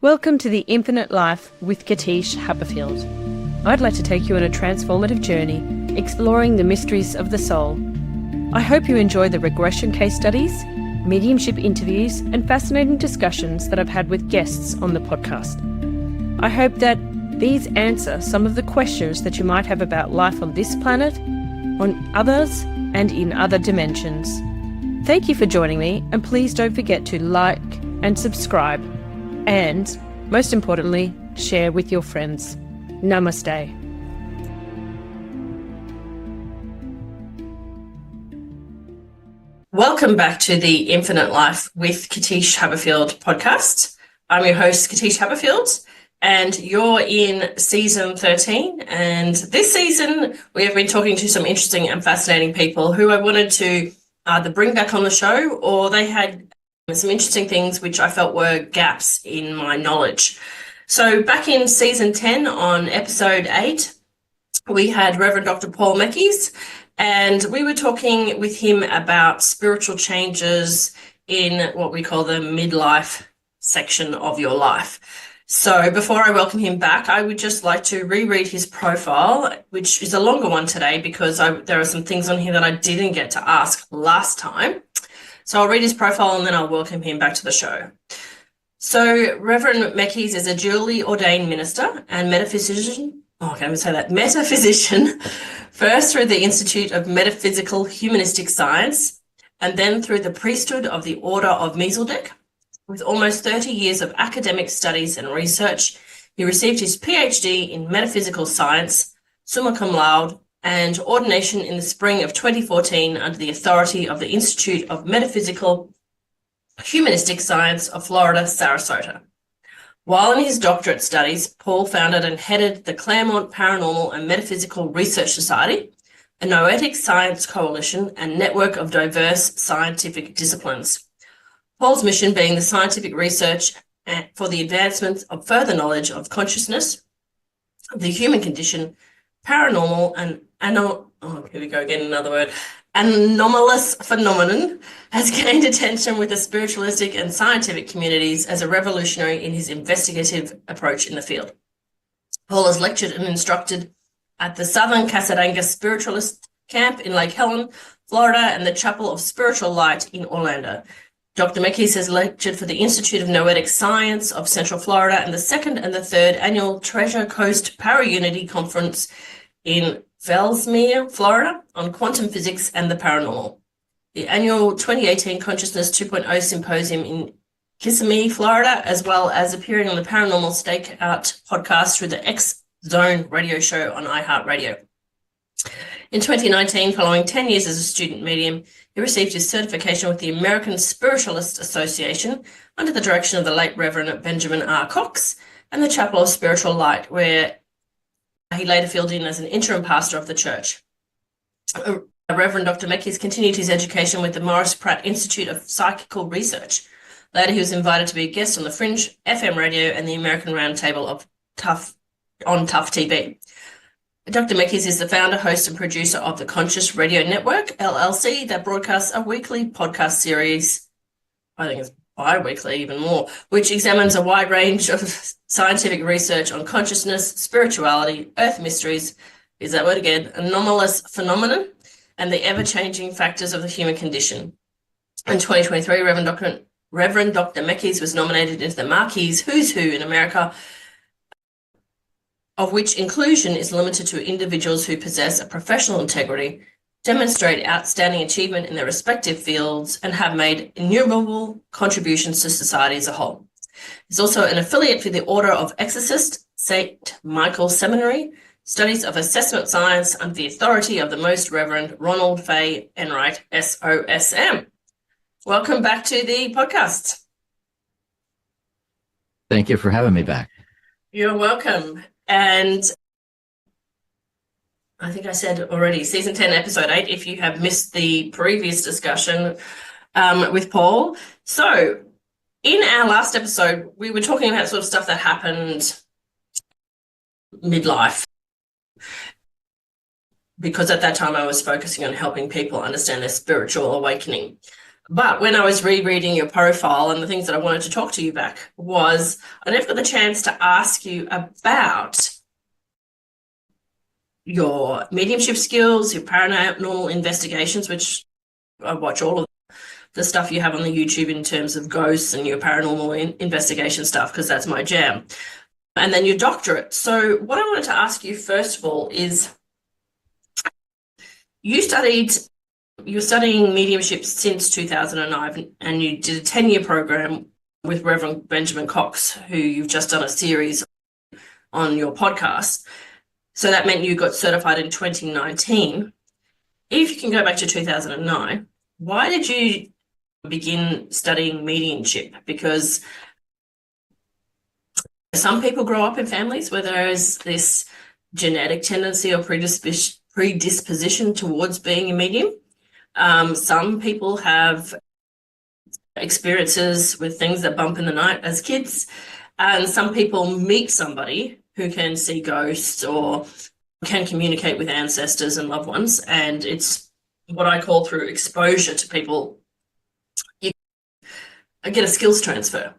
Welcome to the Infinite Life with Katische Haberfield. I'd like to take you on a transformative journey, exploring the mysteries of the soul. I hope you enjoy the regression case studies, mediumship interviews, and fascinating discussions that I've had with guests on the podcast. I hope that these answer some of the questions that you might have about life on this planet, on others, and in other dimensions. Thank you for joining me, and please don't forget to like and subscribe. And, most importantly, share with your friends. Namaste. Welcome back to the Infinite Life with Katische Haberfield podcast. I'm your host, Katische Haberfield, and you're in season 13. And this season, we have been talking to some interesting and fascinating people who I wanted to either bring back on the show, or they had some interesting things which I felt were gaps in my knowledge. So back in season 10 on episode 8, we had Reverend Dr. Paul Meckes, and we were talking with him about spiritual changes in what we call the midlife section of your life. So before I welcome him back, I would just like to reread his profile, which is a longer one today because there are some things on here that I didn't get to ask last time. So I'll read his profile and then I'll welcome him back to the show. So Reverend Meckes is a duly ordained minister and metaphysician, first through the Institute of Metaphysical Humanistic Science and then through the priesthood of the Order of Melchizedek. With almost 30 years of academic studies and research, he received his PhD in metaphysical science, summa cum laude, and ordination in the spring of 2014 under the authority of the Institute of Metaphysical Humanistic Science of Florida, Sarasota. While in his doctorate studies, Paul founded and headed the Claremont Paranormal and Metaphysical Research Society, a noetic science coalition and network of diverse scientific disciplines. Paul's mission being the scientific research for the advancement of further knowledge of consciousness, the human condition, paranormal and anomalous phenomenon has gained attention with the spiritualistic and scientific communities as a revolutionary in his investigative approach in the field. Paul has lectured and instructed at the Southern Casadanga Spiritualist Camp in Lake Helen, Florida, and the Chapel of Spiritual Light in Orlando. Dr. Meckes has lectured for the Institute of Noetic Science of Central Florida and the second and the third annual Treasure Coast Para-Unity Conference in Fellsmere, Florida, on quantum physics and the paranormal. The annual 2018 Consciousness 2.0 Symposium in Kissimmee, Florida, as well as appearing on the Paranormal Stakeout podcast through the X Zone radio show on iHeartRadio. In 2019, following 10 years as a student medium, he received his certification with the American Spiritualist Association under the direction of the late Reverend Benjamin R. Cox and the Chapel of Spiritual Light, where he later filled in as an interim pastor of the church. Reverend Dr. Meckes continued his education with the Morris Pratt Institute of Psychical Research. Later, he was invited to be a guest on the Fringe FM radio and the American Roundtable of Tough TV. Dr. Meckes is the founder, host, and producer of the Conscious Radio Network, LLC, that broadcasts a weekly podcast series, I think it's bi-weekly even more, which examines a wide range of scientific research on consciousness, spirituality, earth mysteries, is that word again, anomalous phenomenon, and the ever-changing factors of the human condition. In 2023, Reverend Dr. Meckes was nominated into the Marquis Who's Who in America, of which inclusion is limited to individuals who possess a professional integrity, demonstrate outstanding achievement in their respective fields, and have made innumerable contributions to society as a whole. He's also an affiliate for the Order of Exorcist, St. Michael Seminary, studies of assessment science under the authority of the Most Reverend Ronald Fay Enright, SOSM. Welcome back to the podcast. Thank you for having me back. You're welcome. And I think I said already, season 10, episode 8, if you have missed the previous discussion with Paul. So in our last episode, we were talking about sort of stuff that happened midlife, because at that time I was focusing on helping people understand their spiritual awakening. But when I was rereading your profile, and the things that I wanted to talk to you back was I never got the chance to ask you about your mediumship skills, your paranormal investigations, which I watch all of the stuff you have on the YouTube in terms of ghosts and your paranormal investigation stuff, because that's my jam. And then your doctorate. So what I wanted to ask you first of all is you were studying mediumship since 2009, and you did a 10-year program with Reverend Benjamin Cox, who you've just done a series on your podcast. So that meant you got certified in 2019. If you can go back to 2009, why did you begin studying mediumship? Because some people grow up in families where there is this genetic tendency or predisposition towards being a medium. Some people have experiences with things that bump in the night as kids, and some people meet somebody who can see ghosts or can communicate with ancestors and loved ones, and it's what I call through exposure to people, you get a skills transfer.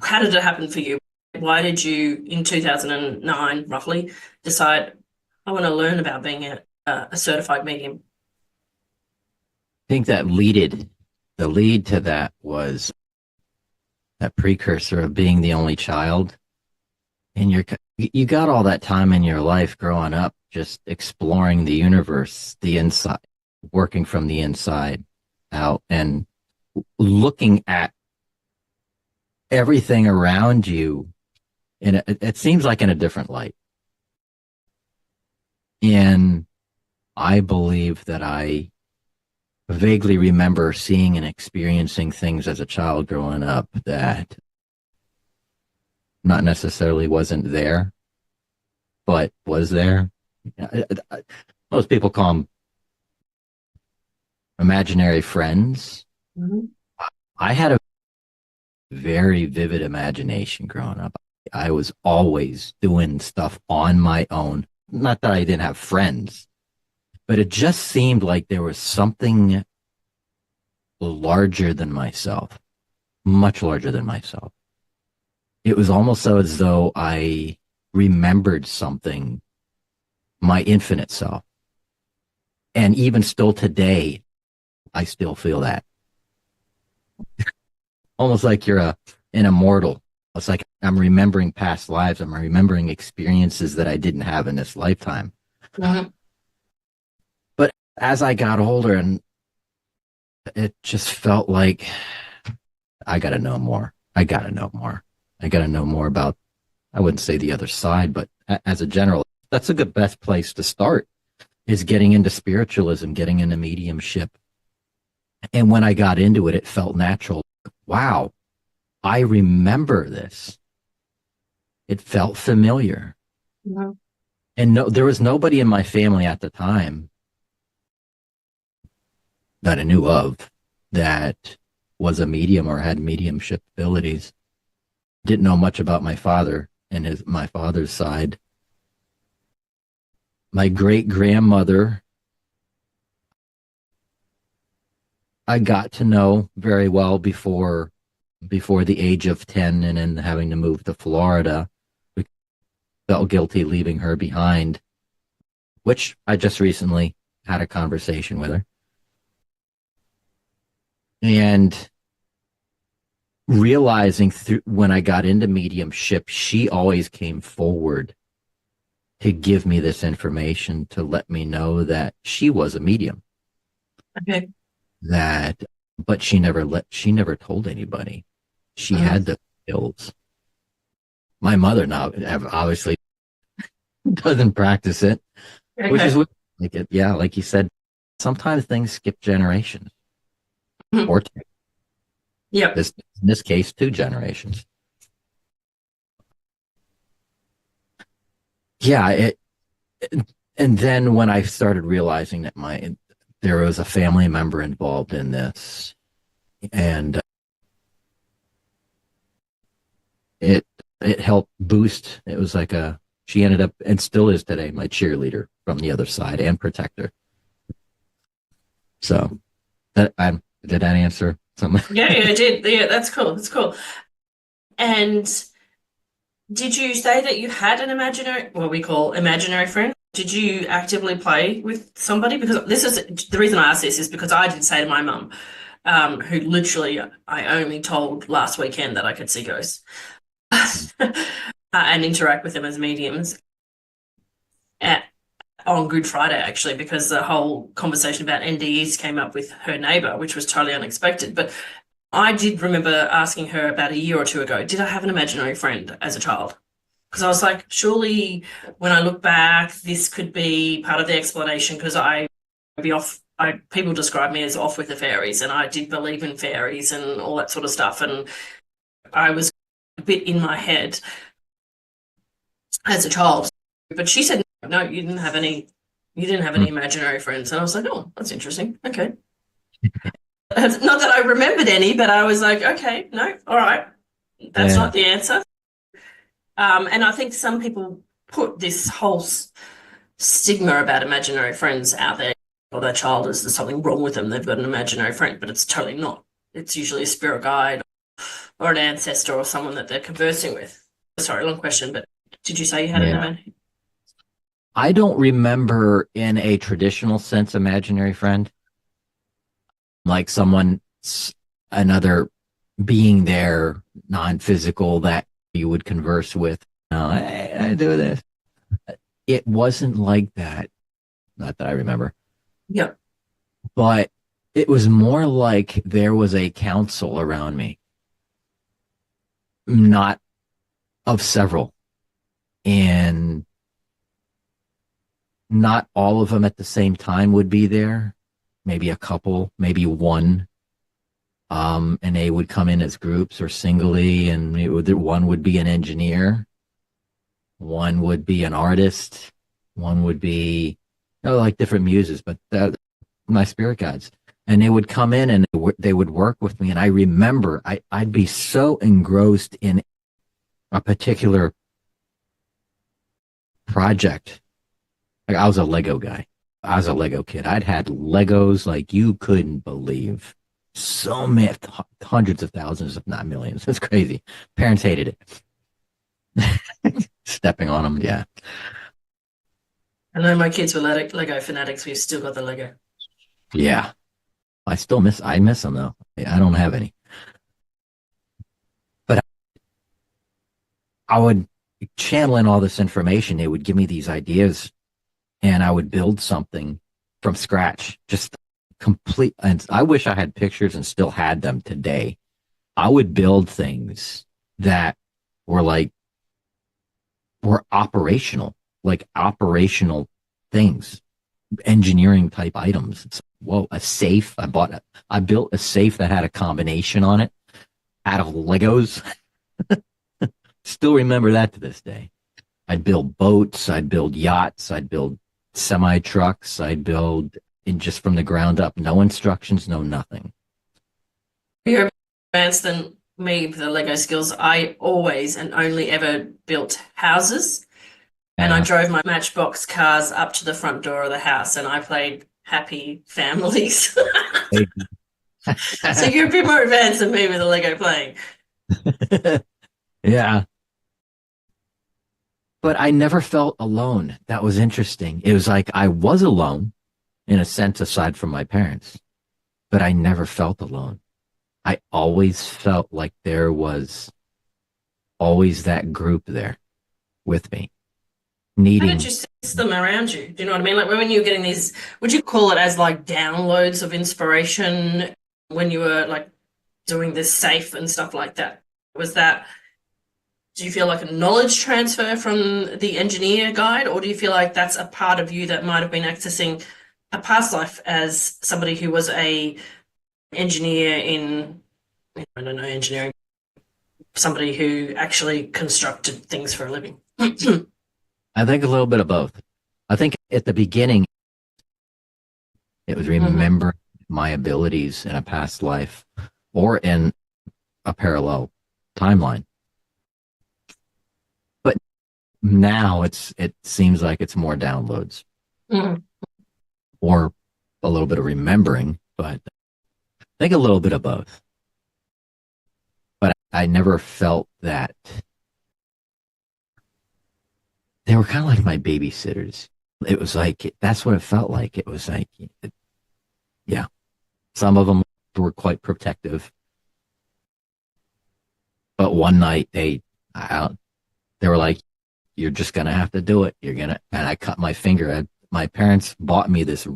How did it happen for you? Why did you, in 2009, roughly, decide, I want to learn about being a certified medium? I think the lead to that was that precursor of being the only child. And you got all that time in your life growing up just exploring the universe, the inside, working from the inside out and looking at everything around you, and it seems like in a different light. And I believe that I vaguely remember seeing and experiencing things as a child growing up that not necessarily wasn't there, but was there. Most people call them imaginary friends. Mm-hmm. I had a very vivid imagination growing up. I was always doing stuff on my own. Not that I didn't have friends, but it just seemed like there was something larger than myself, much larger than myself. It was almost so as though I remembered something, my infinite self. And even still today, I still feel that. Almost like you're an immortal. It's like I'm remembering past lives. I'm remembering experiences that I didn't have in this lifetime. Mm-hmm. But as I got older, and it just felt like I got to know more. I got to know more. I got to know more about, I wouldn't say the other side, but as a general, that's a good best place to start, is getting into spiritualism, getting into mediumship. And when I got into it, it felt natural. Wow, I remember this. It felt familiar. Mm-hmm. And there was nobody in my family at the time that I knew of that was a medium or had mediumship abilities. Didn't know much about my father and my father's side. My great-grandmother, I got to know very well before the age of 10, and then having to move to Florida. We felt guilty leaving her behind, which I just recently had a conversation with her. And realizing when I got into mediumship, she always came forward to give me this information, to let me know that she was a medium. Okay. But she never told anybody. She had the skills. My mother now obviously doesn't practice it, okay, which is like it. Yeah, like you said, sometimes things skip generations, or two. Yeah. In this case, 2 generations. Yeah. And then when I started realizing that there was a family member involved in this, and it helped boost. It was like she ended up, and still is today, my cheerleader from the other side and protector. So Did that answer something? Yeah, I did. Yeah, that's cool. That's cool. And did you say that you had an imaginary, what we call imaginary friend? Did you actively play with somebody? Because this is the reason I ask this is because I did say to my mum, who literally I only told last weekend that I could see ghosts and interact with them as mediums at, on Good Friday, actually, because the whole conversation about NDEs came up with her neighbour, which was totally unexpected. But I did remember asking her about a year or two ago, did I have an imaginary friend as a child? Because I was like, surely when I look back, this could be part of the explanation because people describe me as off with the fairies, and I did believe in fairies and all that sort of stuff. And I was a bit in my head as a child. But she said, no, you didn't have any imaginary friends. And I was like, oh, that's interesting. Okay. Not that I remembered any, but I was like, okay, no, all right. That's not the answer. And I think some people put this whole stigma about imaginary friends out there, or their child is there's something wrong with them. They've got an imaginary friend, but it's totally not. It's usually a spirit guide or an ancestor or someone that they're conversing with. Sorry, long question, but did you say you had an imaginary? I don't remember in a traditional sense imaginary friend, like another being there, non-physical that you would converse with. No, I do this. It wasn't like that. Not that I remember. Yeah. But it was more like there was a council around me, not of several. And not all of them at the same time would be there. Maybe a couple, maybe one. And they would come in as groups or singly, and one would be an engineer, one would be an artist, one would be, like different muses, but my spirit guides. And they would come in and they would work with me. And I remember I'd be so engrossed in a particular project. Like I was a Lego guy. I was a Lego kid. I'd had Legos like you couldn't believe. So many, hundreds of thousands, if not millions. It's crazy. Parents hated it. Stepping on them, yeah. I know my kids were Lego fanatics. We've still got the Lego. Yeah. I miss them though. I don't have any. But I would channel in all this information. They would give me these ideas and I would build something from scratch. Just complete. And I wish I had pictures and still had them today. I would build things that were operational, like operational things, engineering type items. Whoa, a safe. I built a safe that had a combination on it out of Legos. Still remember that to this day. I'd build boats, I'd build yachts, I'd build semi trucks, I'd build just from the ground up, no instructions, no nothing. You're advanced than me with the Lego skills. I always and only ever built houses, and I drove my Matchbox cars up to the front door of the house, and I played Happy Families. So you're a bit more advanced than me with the Lego playing. Yeah. But I never felt alone. That was interesting. It was like I was alone in a sense, aside from my parents, but I never felt alone. I always felt like there was always that group there with me. How did you sense them around you? Do you know what I mean? Like when you were getting these, would you call it as like downloads of inspiration when you were like doing this safe and stuff like that? Do you feel like a knowledge transfer from the engineer guide, or do you feel like that's a part of you that might have been accessing a past life as somebody who was a engineer in, I don't know, engineering, somebody who actually constructed things for a living? I think a little bit of both. I think at the beginning, it was remembering my abilities in a past life or in a parallel timeline. But now it seems like it's more downloads or a little bit of remembering, but think a little bit of both. But I never felt that they were kind of like my babysitters. It was like, that's what it felt like. It was like, yeah, some of them were quite protective. But one night they were like, you're just going to have to do it. And I cut my finger. My parents bought me this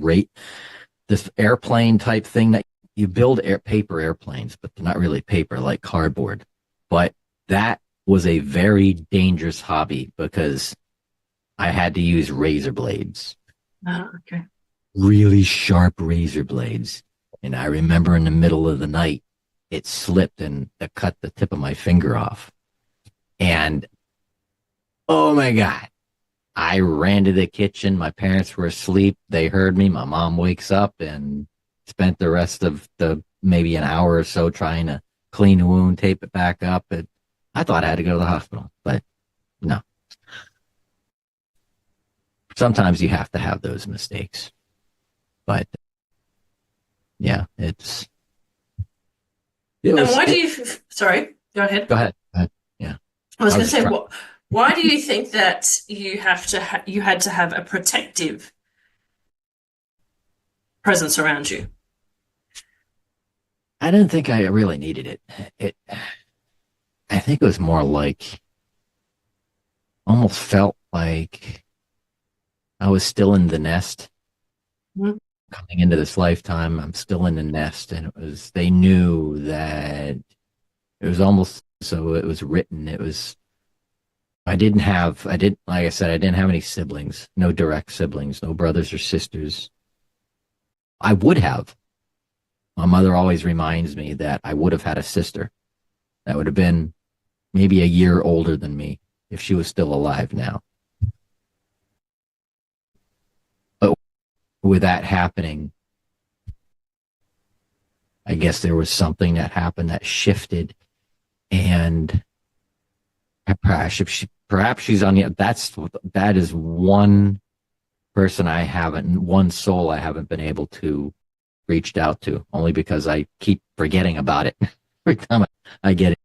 airplane type thing that you build paper airplanes, but they're not really paper, like cardboard. But that was a very dangerous hobby because I had to use razor blades. Oh, okay. Really sharp razor blades. And I remember in the middle of the night, it slipped and it cut the tip of my finger off. And oh my God, I ran to the kitchen. My parents were asleep. They heard me. My mom wakes up and spent the rest of maybe an hour or so trying to clean the wound, tape it back up. I thought I had to go to the hospital, but no. Sometimes you have to have those mistakes. But yeah, and why do you, sorry, go ahead. Go ahead. Yeah. I was going to say, why do you think that you had to have a protective presence around you? I didn't think I really needed it. I think it was more like, almost felt like I was still in the nest. Mm-hmm. Coming into this lifetime, I'm still in the nest, and they knew that it was almost, so it was written. I didn't, like I said, I didn't have any siblings, no direct siblings, no brothers or sisters. I would have. My mother always reminds me that I would have had a sister that would have been maybe a year older than me if she was still alive now. But with that happening, I guess there was something that happened that shifted, and perhaps she's on the, that is one person one soul I haven't been able to reached out to, only because I keep forgetting about it every time I get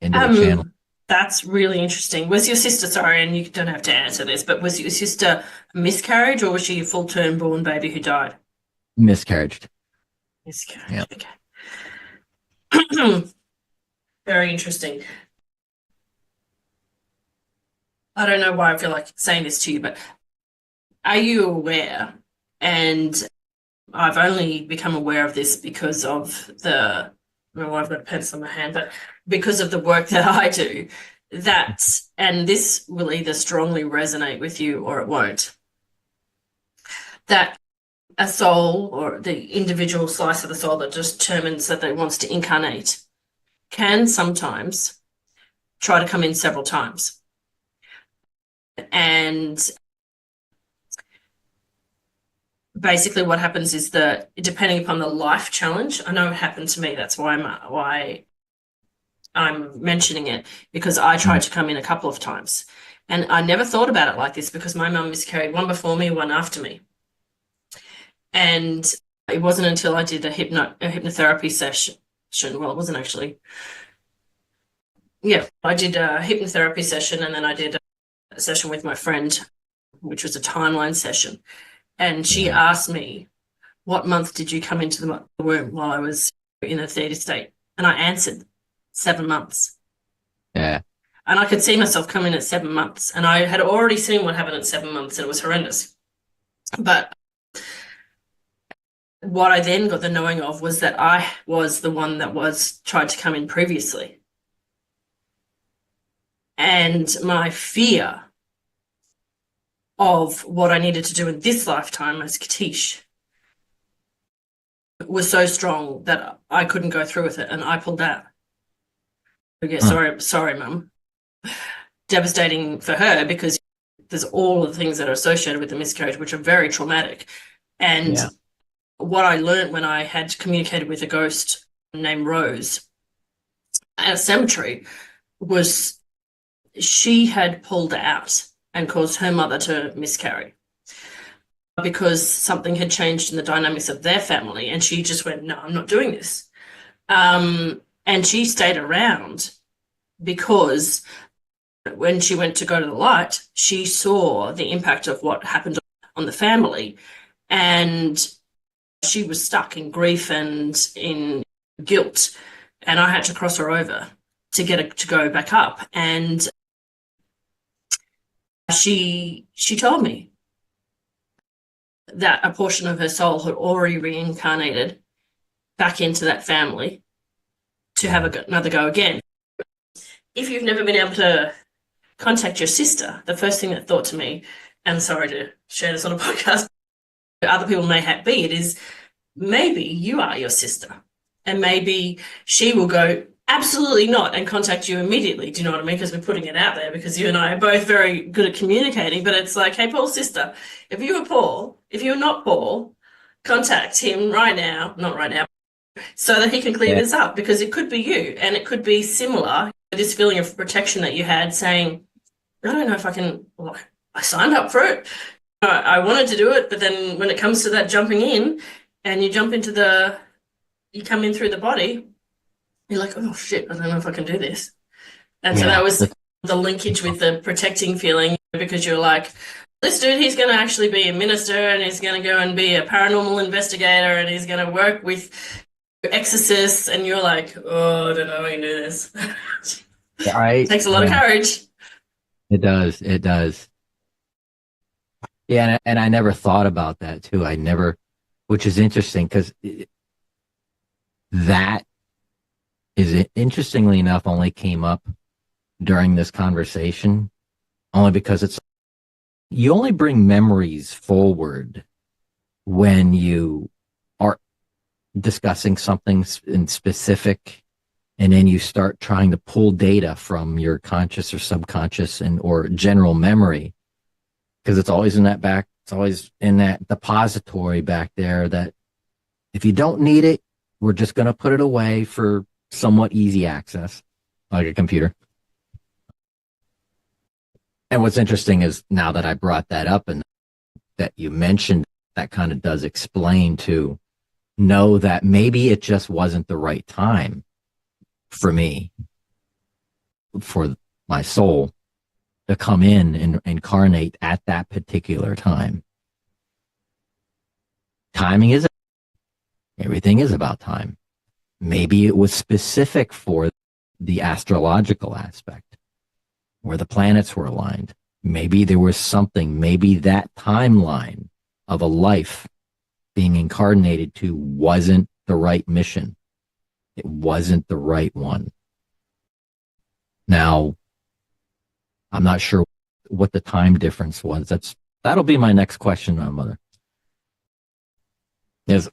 into the channel. That's really interesting. Was your sister, sorry, and you don't have to answer this, but was your sister a miscarriage, or was she a full-term born baby who died? Miscarriage. Miscarriage, okay. Very interesting. I don't know why I feel like saying this to you, but are you aware, and I've only become aware of this because of I've got a pencil in my hand, but because of the work that I do, and this will either strongly resonate with you or it won't, that a soul, or the individual slice of the soul that determines that it wants to incarnate, can sometimes try to come in several times. And basically what happens is that, depending upon the life challenge, I know it happened to me, that's why I'm mentioning it, because I tried to come in a couple of times. And I never thought about it like this because my mum miscarried, one before me, one after me. And it wasn't until I did a hypnotherapy session. Well, it wasn't actually. Yeah, I did a hypnotherapy session, and then I did a session with my friend, which was a timeline session. And she asked me, what month did you come into the womb while I was in a theta state? And I answered 7 months. Yeah. And I could see myself coming at 7 months. And I had already seen what happened at 7 months, and it was horrendous. But what I then got the knowing of was that I was the one that was tried to come in previously. And my fear of what I needed to do in this lifetime as Katische was so strong that I couldn't go through with it, and I pulled out. Yeah, sorry, Mum. Devastating for her, because there's all the things that are associated with the miscarriage, which are very traumatic. And what I learned when I had communicated with a ghost named Rose at a cemetery was she had pulled out and caused her mother to miscarry. because something had changed in the dynamics of their family. And she just went, no, I'm not doing this. And she stayed around because when she went to go to the light, she saw the impact of what happened on the family. And she was stuck in grief and in guilt. And I had to cross her over to get her to go back up. And she told me that a portion of her soul had already reincarnated back into that family to have another go again. If you've never been able to contact your sister, the first thing that thought to me, and sorry to share this on a podcast, other people may be, it is maybe you are your sister, and maybe she will go, absolutely not, and contact you immediately. Do you know what I mean? Because we're putting it out there, because you and I are both very good at communicating, but it's like, hey, Paul's sister, if you're not Paul, contact him right now, not right now, so that he can clear this up, because it could be you, and it could be similar, this feeling of protection that you had, saying, I don't know if I can, well, I signed up for it. I wanted to do it, but then when it comes to that jumping in, and you jump into you come in through the body, you're like, oh shit, I don't know if I can do this. And so that was the linkage with the protecting feeling, because you're like, this dude, he's going to actually be a minister, and he's going to go and be a paranormal investigator, and he's going to work with exorcists, and you're like, oh, I don't know how I can do this. It takes a lot of courage. It does. Yeah, and I never thought about that too. Which is interesting, because that is, interestingly enough, only came up during this conversation, only because you only bring memories forward when you are discussing something in specific, and then you start trying to pull data from your conscious or subconscious or general memory, because it's always in that depository back there, that if you don't need it, we're just going to put it away for somewhat easy access, like a computer. And what's interesting is, now that I brought that up and that you mentioned, that kind of does explain to know that maybe it just wasn't the right time for me, for my soul to come in and incarnate at that particular time. Timing is, everything is about time. Maybe it was specific for the astrological aspect, where the planets were aligned. Maybe there was something, maybe that timeline of a life being incarnated to wasn't the right mission. It wasn't the right one. Now, I'm not sure what the time difference was. That'll be my next question, my mother.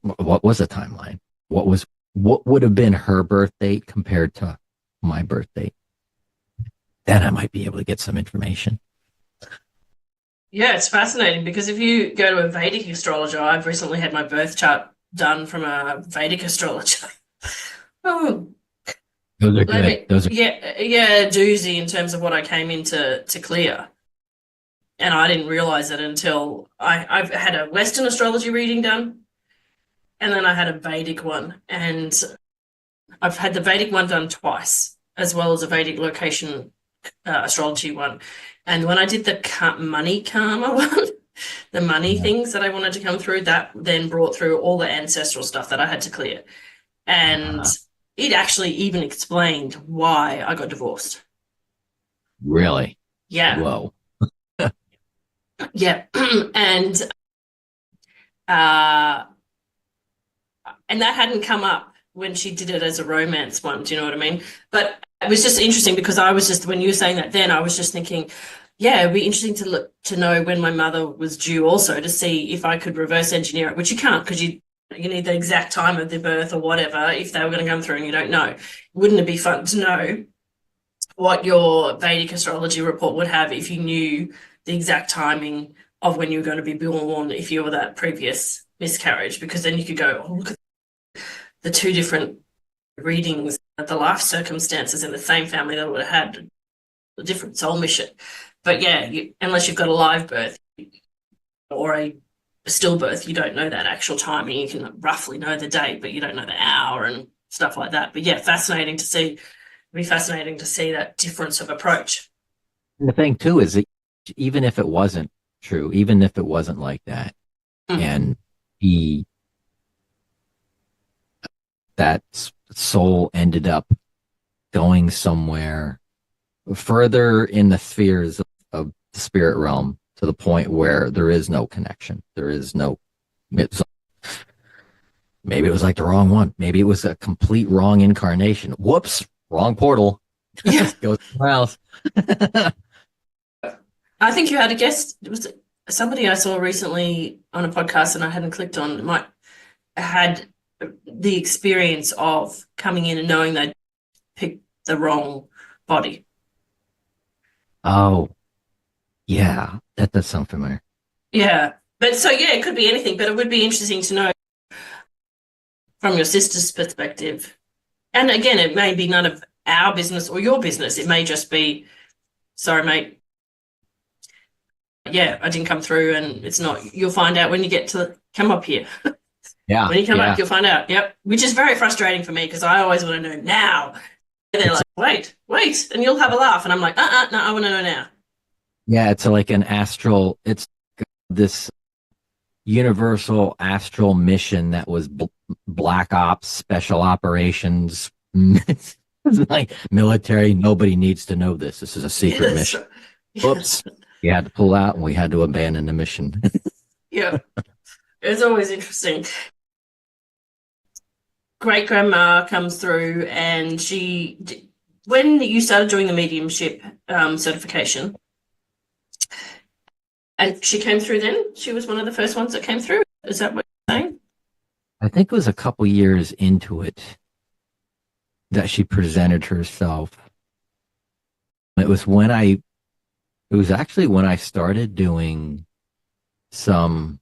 What was the timeline? What would have been her birth date compared to my birth date? Then I might be able to get some information. Yeah, it's fascinating, because if you go to a Vedic astrologer, I've recently had my birth chart done from a Vedic astrologer. Oh, those are good. Yeah, doozy in terms of what I came in to clear. And I didn't realize it until I've had a Western astrology reading done, and then I had a Vedic one. And I've had the Vedic one done twice, as well as a Vedic location astrology one. And when I did the money karma one, the money things that I wanted to come through, that then brought through all the ancestral stuff that I had to clear. And it actually even explained why I got divorced. Really? Yeah. Whoa. Yeah. And that hadn't come up when she did it as a romance one. Do you know what I mean? But it was just interesting, because when you were saying that, then I was just thinking, yeah, it'd be interesting to know when my mother was due, also to see if I could reverse engineer it, which you can't, because you need the exact time of the birth or whatever, if they were going to come through and you don't know. Wouldn't it be fun to know what your Vedic astrology report would have if you knew the exact timing of when you were going to be born, if you were that previous miscarriage? Because then you could go, oh, look at the two different readings, the life circumstances in the same family that would have had a different soul mission. But yeah, unless you've got a live birth or a stillbirth, you don't know that actual time, and you can roughly know the date, but you don't know the hour and stuff like that. But yeah, fascinating to see. It'd be fascinating to see that difference of approach. And the thing too is that even if it wasn't true, even if it wasn't like that, and that soul ended up going somewhere further in the spheres of the spirit realm, to the point where there is no connection. There is no, maybe it was like the wrong one. Maybe it was a complete wrong incarnation. Whoops, wrong portal. Yeah. Go somewhere else. I think you had a guest. It was somebody I saw recently on a podcast and I hadn't clicked on. Might had the experience of coming in and knowing they'd picked the wrong body. Oh, yeah, that does sound familiar. Yeah. But so, yeah, it could be anything, but it would be interesting to know from your sister's perspective. And again, it may be none of our business or your business. It may just be, sorry, mate. Yeah, I didn't come through, and it's not. You'll find out when you get to come up here. Yeah. When you come back, you'll find out. Yep. Which is very frustrating for me because I always want to know now. And they're like, wait, and you'll have a laugh. And I'm like, no, I want to know now. Yeah, it's like an astral, it's this universal astral mission that was black ops, special operations, it's like military. Nobody needs to know this. This is a secret mission. Whoops. You had to pull out and we had to abandon the mission. Yeah. It's always interesting. Great grandma comes through, and when you started doing the mediumship certification, and she came through then, she was one of the first ones that came through. Is that what you're saying? I think it was a couple years into it that she presented herself. It was actually when I started doing some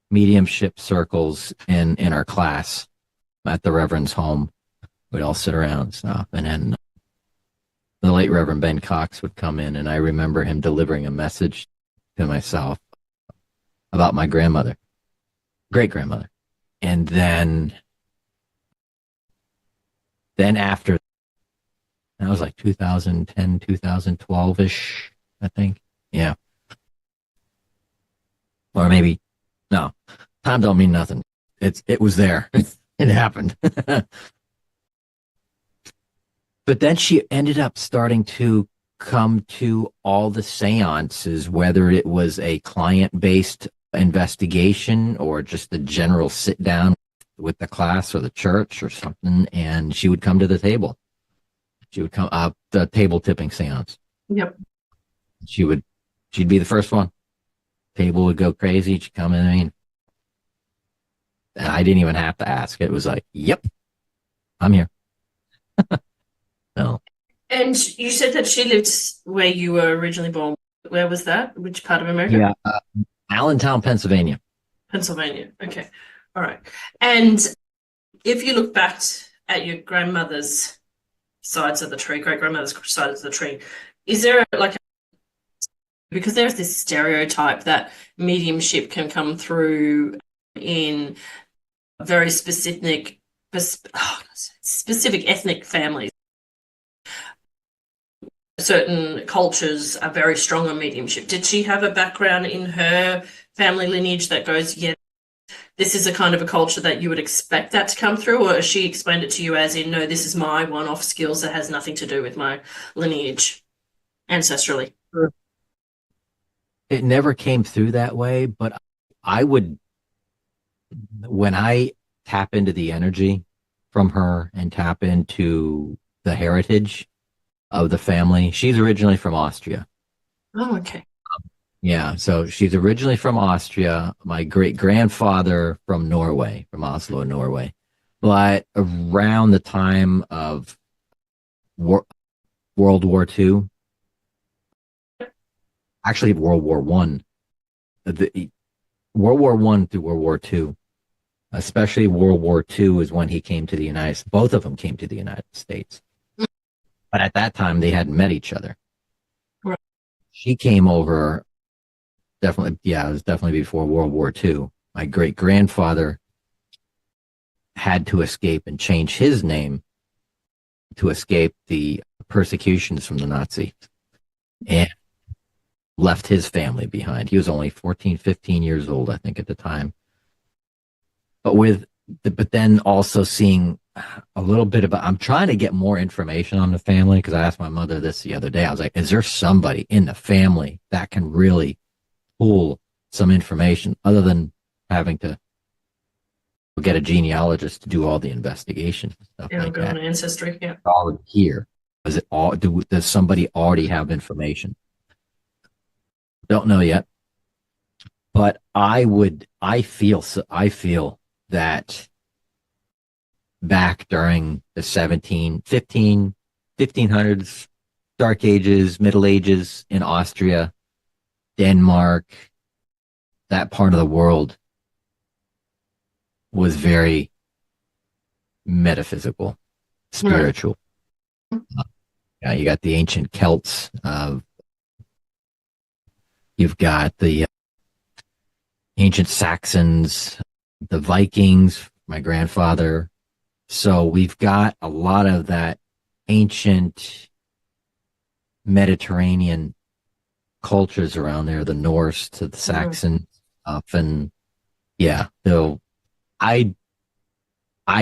mediumship circles in our class at the Reverend's home. We'd all sit around and stuff. And then the late Reverend Ben Cox would come in, and I remember him delivering a message to myself about my grandmother, great grandmother. And then after, that was like 2010, 2012-ish, I think. Yeah. Or maybe, no, time don't mean nothing. It was there. It happened. But then she ended up starting to come to all the seances, whether it was a client-based investigation or just a general sit-down with the class or the church or something, and she would come to the table. She would come up the table tipping seance. Yep. She'd be the first one. Table would go crazy. She'd come in. And I didn't even have to ask. It was like, yep, I'm here. No. And you said that she lived where you were originally born. Where was that? Which part of America? Yeah, Allentown, Pennsylvania. Pennsylvania. Okay. All right. And if you look back at your grandmother's sides of the tree, great grandmother's sides of the tree, is there because there's this stereotype that mediumship can come through in very specific ethnic families. Certain cultures are very strong on mediumship. Did she have a background in her family lineage that goes, yeah, this is a kind of a culture that you would expect that to come through, or has she explained it to you as in, no, this is my one-off skills that has nothing to do with my lineage ancestrally? It never came through that way, but I would, when I tap into the energy from her and tap into the heritage of the family, she's originally from Austria. Oh, okay. Yeah, so she's originally from Austria. My great grandfather from Norway, from Oslo, Norway. But around the time of World War II, actually World War One, World War One through World War II, especially World War II is when he came to the United States. Both of them came to the United States. But at that time, they hadn't met each other. Right. She came over, definitely, yeah, it was definitely before World War II. my great grandfather had to escape and change his name to escape the persecutions from the Nazis, and left his family behind. He was only 14, 15 years old, I think, at the time. But then also seeing a little bit about, I'm trying to get more information on the family, because I asked my mother this the other day. I was like, is there somebody in the family that can really pull some information other than having to get a genealogist to do all the investigation and stuff like go that? on ancestry, yeah. Already here. Is it all? Does somebody already have information? Don't know yet. But I feel that back during the 1500s, Dark Ages, Middle Ages in Austria, Denmark, that part of the world was very metaphysical, spiritual. Right. You got the ancient Celts. You've got the ancient Saxons, the Vikings, my grandfather. So we've got a lot of that ancient Mediterranean cultures around there, the Norse to the Saxon stuff. And yeah, though I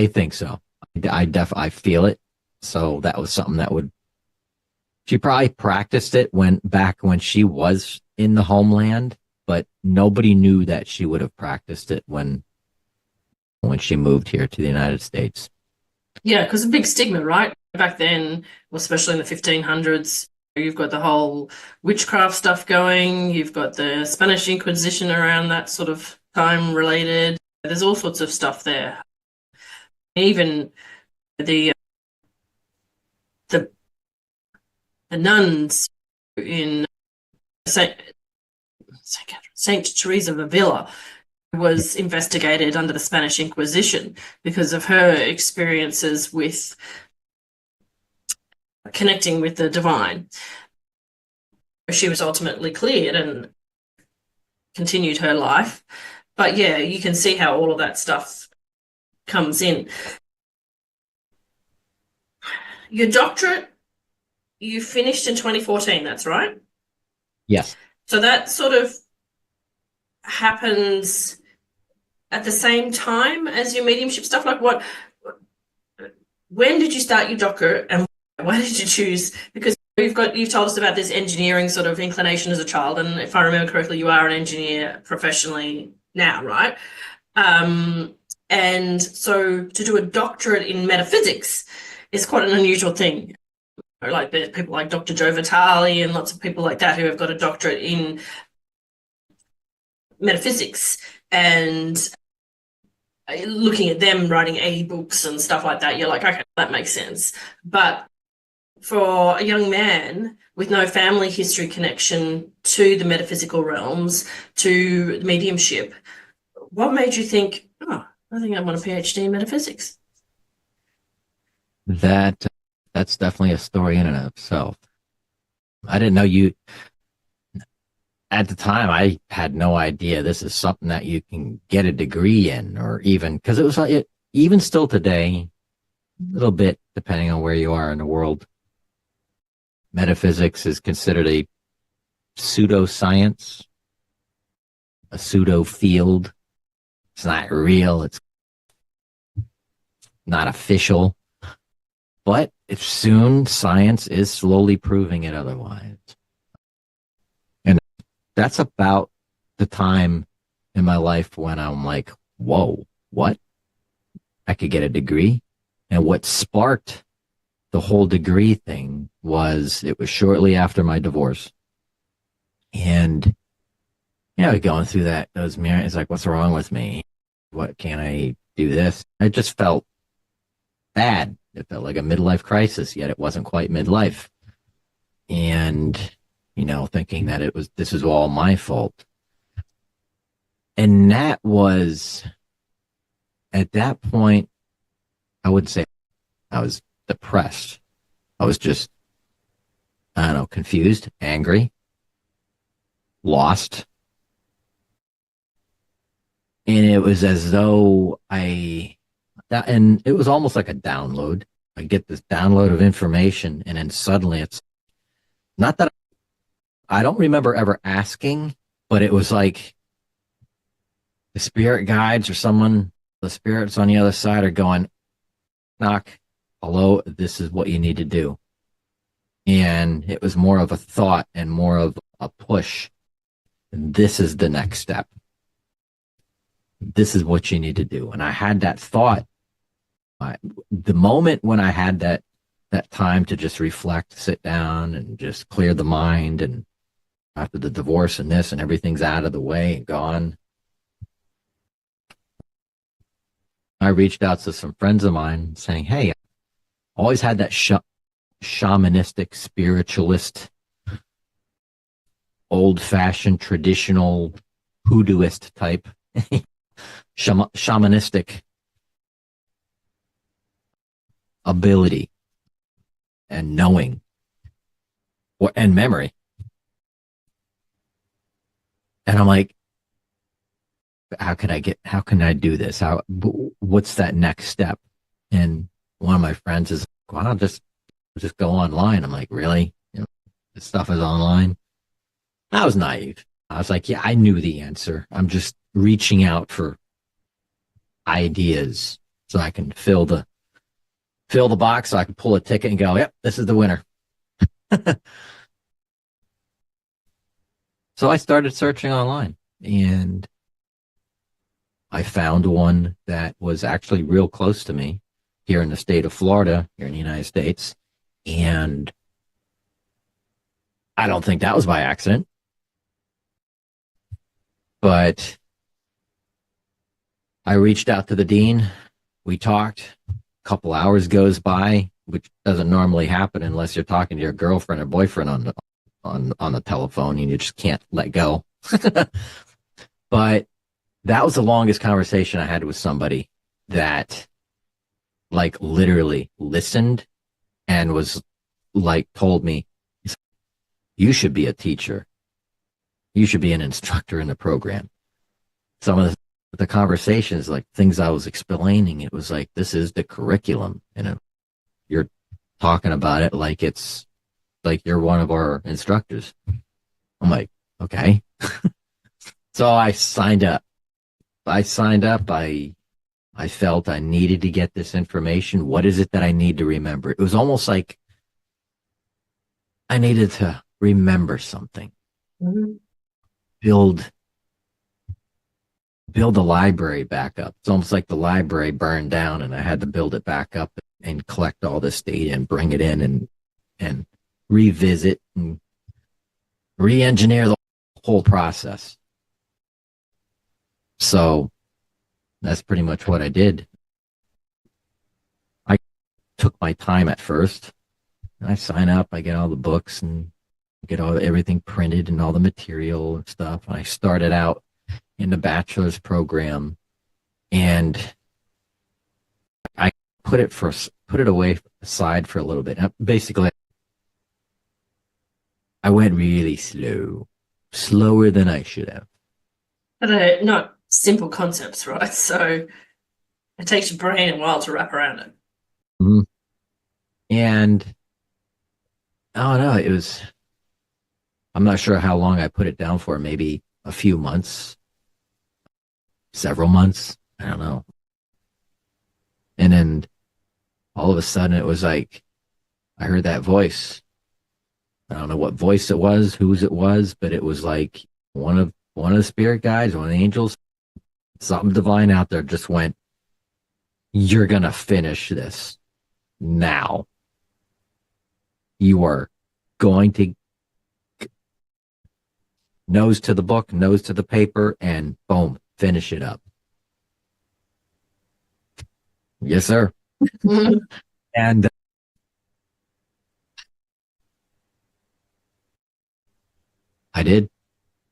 think so. I feel it. So that was something that she probably practiced it back when she was in the homeland, but nobody knew that she would have practiced it when she moved here to the United States. Yeah, because a big stigma, right? Back then, especially in the 1500s, you've got the whole witchcraft stuff going. You've got the Spanish Inquisition around that sort of time related. There's all sorts of stuff there. Even the nuns in Saint Teresa of Avila was investigated under the Spanish Inquisition because of her experiences with connecting with the divine. She was ultimately cleared and continued her life. But yeah, you can see how all of that stuff comes in. Your doctorate, you finished in 2014, that's right? Yes. So that sort of happens at the same time as your mediumship stuff? Like when did you start your doctorate and why did you choose? Because you've told us about this engineering sort of inclination as a child, and if I remember correctly, you are an engineer professionally now, right? And so to do a doctorate in metaphysics is quite an unusual thing. Like there's people like Dr. Joe Vitale and lots of people like that who have got a doctorate in metaphysics, and looking at them writing e-books and stuff like that, you're like, okay, that makes sense. But for a young man with no family history connection to the metaphysical realms, to mediumship, what made you think, oh, I think I want a PhD in metaphysics? That's definitely a story in and of itself. I didn't know at the time, I had no idea this is something that you can get a degree in, or even, because it was like, even still today, a little bit, depending on where you are in the world, metaphysics is considered a pseudoscience, a pseudo field. It's not real. It's not official, but soon science is slowly proving it otherwise. And that's about the time in my life when I'm like, whoa, what? I could get a degree. And what sparked the whole degree thing was, it was shortly after my divorce. And, going through those mirrors, it's like, what's wrong with me? What can I do this? I just felt bad. It felt like a midlife crisis, yet it wasn't quite midlife. And, thinking that this is all my fault. And that was, at that point, I would say I was depressed. I was just, I don't know, confused, angry, lost. And it was as though and it was almost like a download. I get this download of information, and then suddenly it's not that I don't remember ever asking, but it was like the spirit guides or someone, the spirits on the other side are going, knock, hello, this is what you need to do. And it was more of a thought and more of a push. This is the next step. This is what you need to do. And I had that thought. The moment when I had that time to just reflect, sit down and just clear the mind, and after the divorce and this and everything's out of the way and gone, I reached out to some friends of mine saying, hey, I always had that shamanistic, spiritualist, old-fashioned, traditional, hoodooist type, shamanistic ability and knowing and memory. And I'm like, how can I do this? What's that next step? And one of my friends is, well, I'll just go online. I'm like, really? This stuff is online? I was naive. I was like, yeah, I knew the answer. I'm just reaching out for ideas so I can fill the box, so I can pull a ticket and go, yep, this is the winner. So I started searching online, and I found one that was actually real close to me here in the state of Florida, here in the United States. And I don't think that was by accident. But I reached out to the dean. We talked. A couple hours goes by, which doesn't normally happen unless you're talking to your girlfriend or boyfriend on the telephone, and you just can't let go. But that was the longest conversation I had with somebody that like literally listened and was like, told me, you should be a teacher. You should be an instructor in the program. Some of the conversations, like things I was explaining, it was like, this is the curriculum. And you're talking about it like it's like you're one of our instructors. I'm like, okay. So I signed up. I felt I needed to get this information. What is it that I need to remember? It was almost like I needed to remember something. Mm-hmm. Build the library back up. It's almost like the library burned down and I had to build it back up and collect all this data and bring it in and revisit and re-engineer the whole process. So that's pretty much what I did. I took my time at first. I sign up, I get all the books and get everything printed and all the material and stuff. I started out in the bachelor's program, and I put it away aside for a little bit. Basically, I went really slower than I should have. But they're not simple concepts, right? So it takes your brain a while to wrap around it. Mm-hmm. And I don't know, I'm not sure how long I put it down for, maybe a few months, several months, I don't know. And then all of a sudden it was like, I heard that voice. I don't know what voice it was, whose it was, but it was like one of the spirit guides, one of the angels, something divine out there just went, you're going to finish this now. You are going to nose to the book, nose to the paper, and boom, finish it up. Yes, sir. And I did.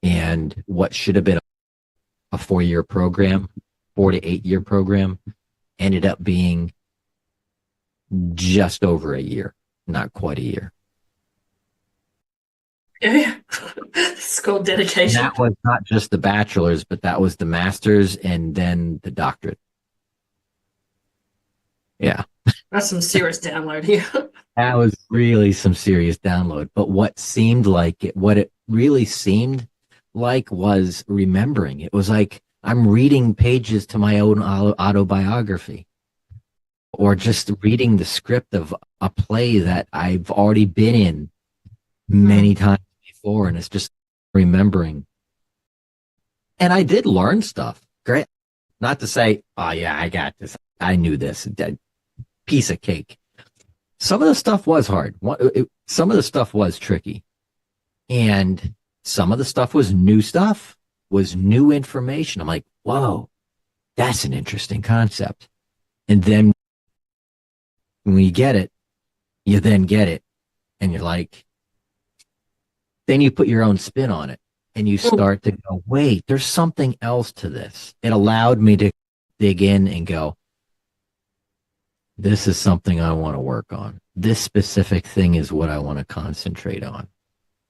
And what should have been a 4-year program, 4 to 8 year program, ended up being just over a year, not quite a year. Yeah. It's It's called And dedication. that was not just the bachelor's, but that was the master's and then the doctorate. Yeah. That's some serious download here. That was really some serious download. But what it really seemed like was remembering. It was like I'm reading pages to my own autobiography, or just reading the script of a play that I've already been in many times before. And it's just remembering. And I did learn stuff. Great. Not to say, oh yeah, I got this. I knew this. Piece of cake. Some of the stuff was hard. Some of the stuff was tricky. And some of the stuff was new information. I'm like, whoa, that's an interesting concept. And then when you get it, you then get it. And you're like, then you put your own spin on it. And you start to go, wait, there's something else to this. It allowed me to dig in and go, this is something I want to work on. This specific thing is what I want to concentrate on.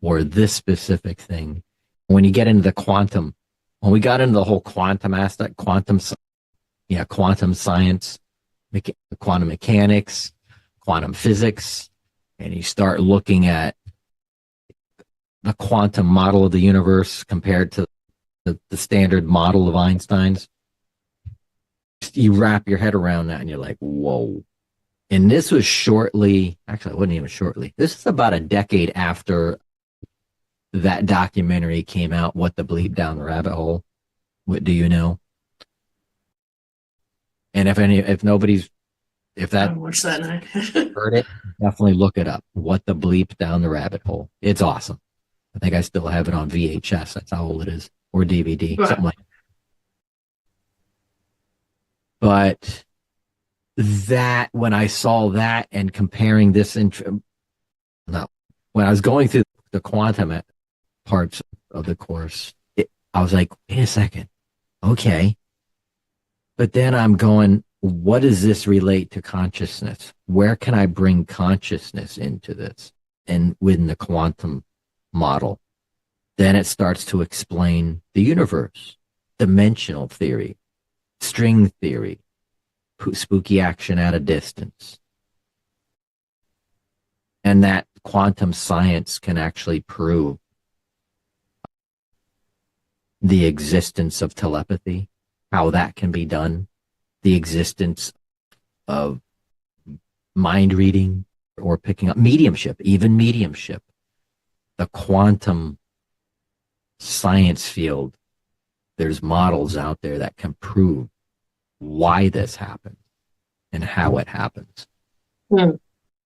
Or this specific thing. When you get into the quantum, when we got into the whole quantum aspect, quantum science, quantum mechanics, quantum physics, and you start looking at the quantum model of the universe compared to the standard model of Einstein's, you wrap your head around that and you're like, whoa. And this was actually, it wasn't even shortly. This is about a decade after that documentary came out, What the Bleep Down the Rabbit Hole. What do you know? And if nobody's, if that, watch that now. heard it, definitely look it up. What the Bleep Down the Rabbit Hole. It's awesome. I think I still have it on VHS. That's how old it is. Or DVD, Right. something like that. But that, when I saw that and comparing this, when I was going through the quantum parts of the course, I was like, wait a second. Okay. But then I'm going, what does this relate to consciousness? Where can I bring consciousness into this? And within the quantum model, then it starts to explain the universe, dimensional theory, string theory, spooky action at a distance. And that quantum science can actually prove the existence of telepathy, how that can be done, the existence of mind reading or picking up mediumship, even mediumship, the quantum science field. There's models out there that can prove why this happens and how it happens.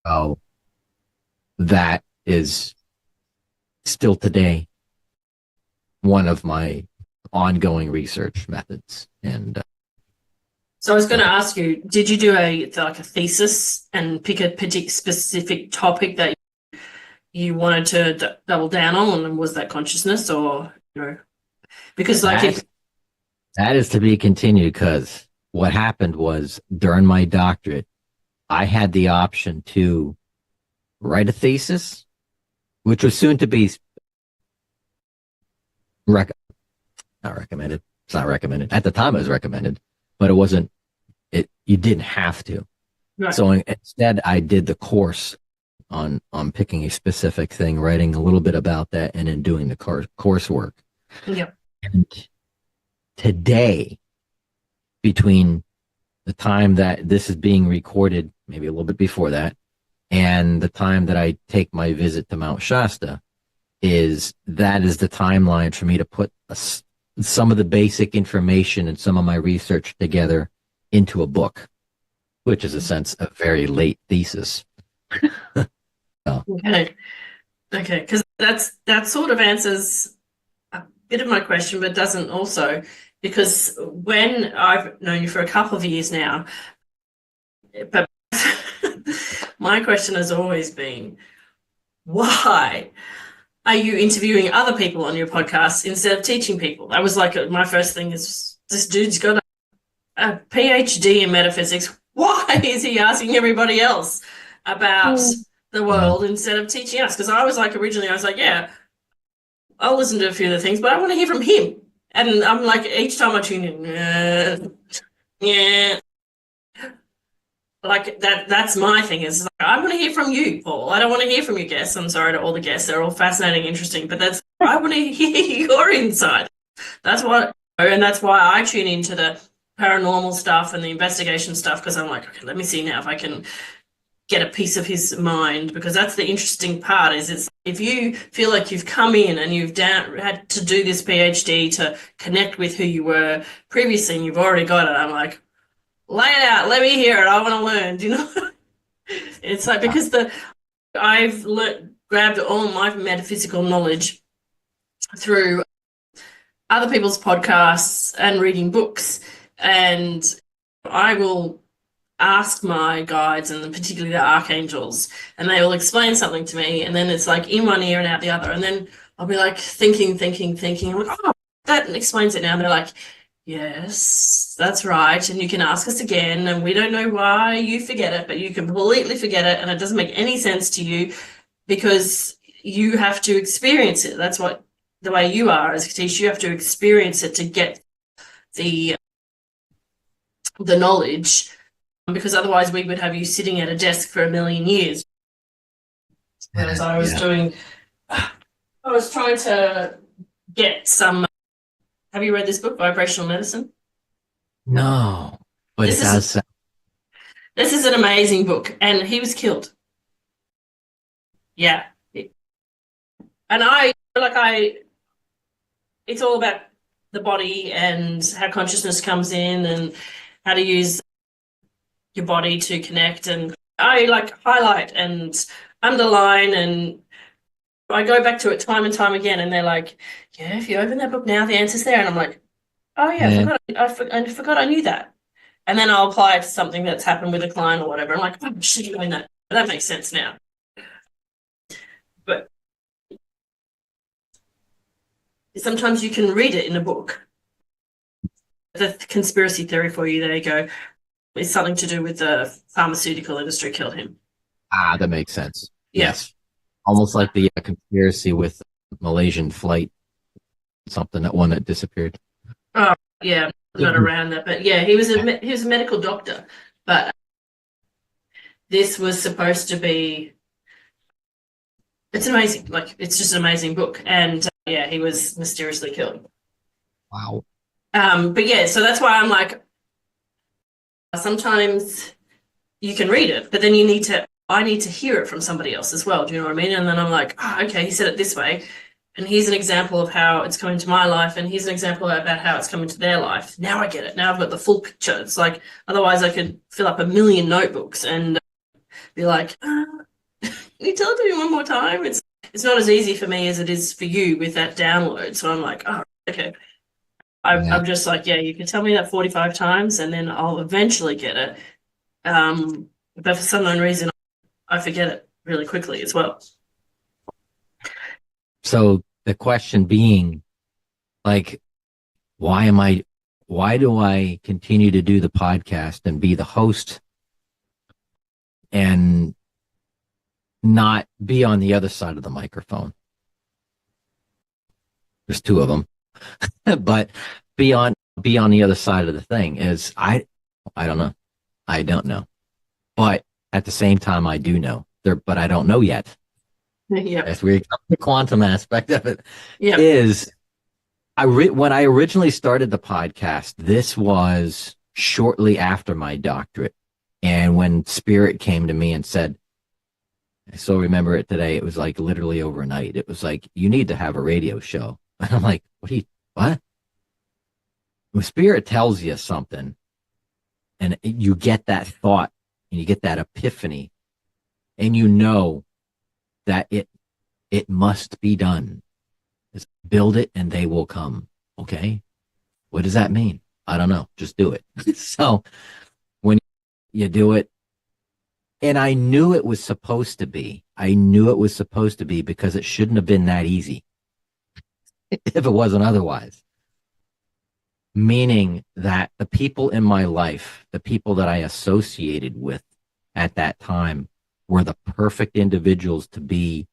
So that is still today one of my ongoing research methods. And So I was going to ask you, did you do a thesis and pick a particular specific topic that you wanted to double down on, and was that consciousness, or because that is to be continued, because what happened was during my doctorate, I had the option to write a thesis, which was soon to be not recommended. It's not recommended. At the time it was recommended, but it wasn't, you didn't have to. Right. So instead I did the course on picking a specific thing, writing a little bit about that, and then doing the coursework. Yep. And today, between the time that this is being recorded, maybe a little bit before that, and the time that I take my visit to Mount Shasta, is the timeline for me to put some of the basic information and some of my research together into a book, which is, in a sense, a very late thesis. Okay, because that sort of answers a bit of my question, but doesn't also, because when I've known you for a couple of years now, but my question has always been, why are you interviewing other people on your podcast instead of teaching people? That was like my first thing is, this dude's got a PhD in metaphysics. Why is he asking everybody else about the world instead of teaching us? Because I was like, originally, I was like, yeah, I'll listen to a few of the things, but I want to hear from him. And I'm like, each time I tune in, yeah. Like that's my thing is like, I want to hear from you, Paul. I don't want to hear from your guests. I'm sorry to all the guests. They're all fascinating, interesting, but I want to hear your insight. That's what, and that's why I tune into the paranormal stuff and the investigation stuff, because I'm like, okay, let me see now if I can get a piece of his mind, because that's the interesting part is it's if you feel like you've come in and you've had to do this PhD to connect with who you were previously and you've already got it, I'm like, lay it out, let me hear it, I want to learn, do you know? It's like because I've grabbed all my metaphysical knowledge through other people's podcasts and reading books, and I will ask my guides and particularly the archangels, and they will explain something to me, and then it's like in one ear and out the other, and then I'll be like thinking. I'm like, oh, that explains it now. And they're like, yes, that's right, and you can ask us again, and we don't know why you forget it, but you completely forget it, and it doesn't make any sense to you because you have to experience it. That's what the way you are as Katish, you have to experience it to get the knowledge, because otherwise we would have you sitting at a desk for a million years. Whereas I was trying to get some. Have you read this book, Vibrational Medicine? No, but it does sound. This is an amazing book, and he was killed. Yeah. And it's all about the body and how consciousness comes in and how to use your body to connect. And I like highlight and underline, and I go back to it time and time again. And they're like, yeah, if you open that book now, the answer's there. And I'm like, oh yeah, I forgot I knew that. And then I'll apply it to something that's happened with a client or whatever. I'm like, oh, I should have known that. That makes sense now. But sometimes you can read it in a book. The conspiracy theory for you, there you go, is something to do with the pharmaceutical industry killed him. Ah, that makes sense. Yes. Almost like the conspiracy with Malaysian flight, something, that one that disappeared. Oh, yeah, not around that. But yeah, he was a medical doctor. But this was supposed to be, it's amazing. Like, it's just an amazing book. And yeah, he was mysteriously killed. Wow. But yeah, so that's why I'm like, sometimes you can read it, but then I need to hear it from somebody else as well. Do you know what I mean? And then I'm like, oh, okay, he said it this way. And here's an example of how it's coming to my life. And here's an example about how it's coming to their life. Now I get it. Now I've got the full picture. It's like, otherwise I could fill up 1 million notebooks and be like, can you tell it to me one more time? It's not as easy for me as it is for you with that download. So I'm like, oh, okay. I'm just like, yeah, you can tell me that 45 times and then I'll eventually get it. But for some unknown reason, I forget it really quickly as well. So the question being, like, why do I continue to do the podcast and be the host and not be on the other side of the microphone? There's two of them. But be on the other side of the thing is I don't know. I don't know. But at the same time, I do know but I don't know yet. Yeah. As we come to the quantum aspect of it, yep. Is when I originally started the podcast, this was shortly after my doctorate. And when Spirit came to me and said, I still remember it today, it was like literally overnight. It was like, you need to have a radio show. And I'm like, what? When Spirit tells you something and you get that thought and you get that epiphany and you know that it must be done. Just build it and they will come. Okay. What does that mean? I don't know. Just do it. So when you do it, and I knew it was supposed to be because it shouldn't have been that easy if it wasn't otherwise. Meaning that the people in my life, the people that I associated with at that time, were the perfect individuals to be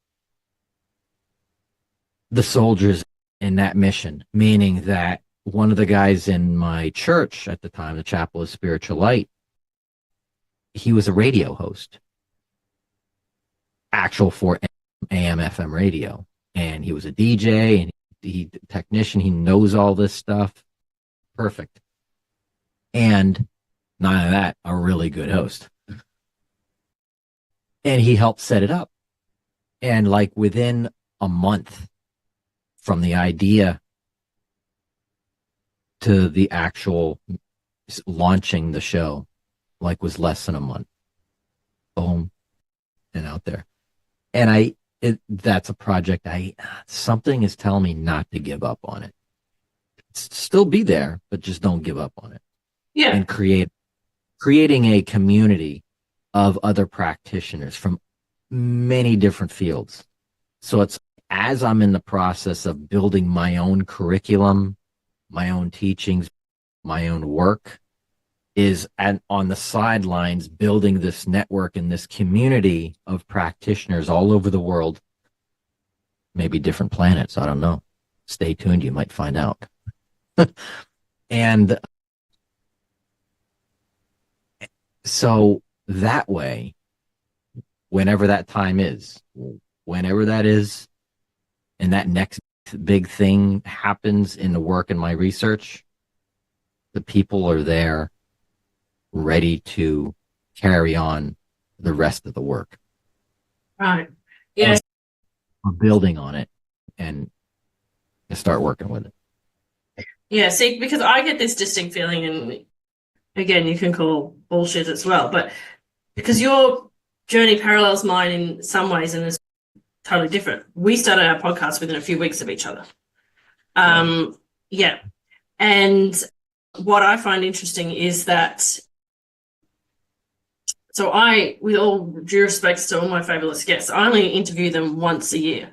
the soldiers in that mission, meaning that one of the guys in my church at the time, the Chapel of Spiritual Light, he was a radio host, actual for AM FM radio, and he was a DJ and he technician. He knows all this stuff, perfect, and not only that, a really good host. And he helped set it up, and like within a month from the idea to the actual launching the show, like was less than a month. Boom, and out there. And that's a project something is telling me not to give up on it. Still be there, but just don't give up on it. Yeah. And creating a community of other practitioners from many different fields. So it's as I'm in the process of building my own curriculum, my own teachings, my own work, on the sidelines building this network and this community of practitioners all over the world, maybe different planets, I don't know. Stay tuned, you might find out. And so that way, whenever that time is, whenever that is, and that next big thing happens in the work and my research, the people are there ready to carry on the rest of the work. Right. Yeah. We're building on it and start working with it. Yeah, see, because I get this distinct feeling, and again, you can call bullshit as well, but because your journey parallels mine in some ways and is totally different. We started our podcast within a few weeks of each other. Yeah. And what I find interesting is that, so with all due respects to all my fabulous guests, I only interview them once a year.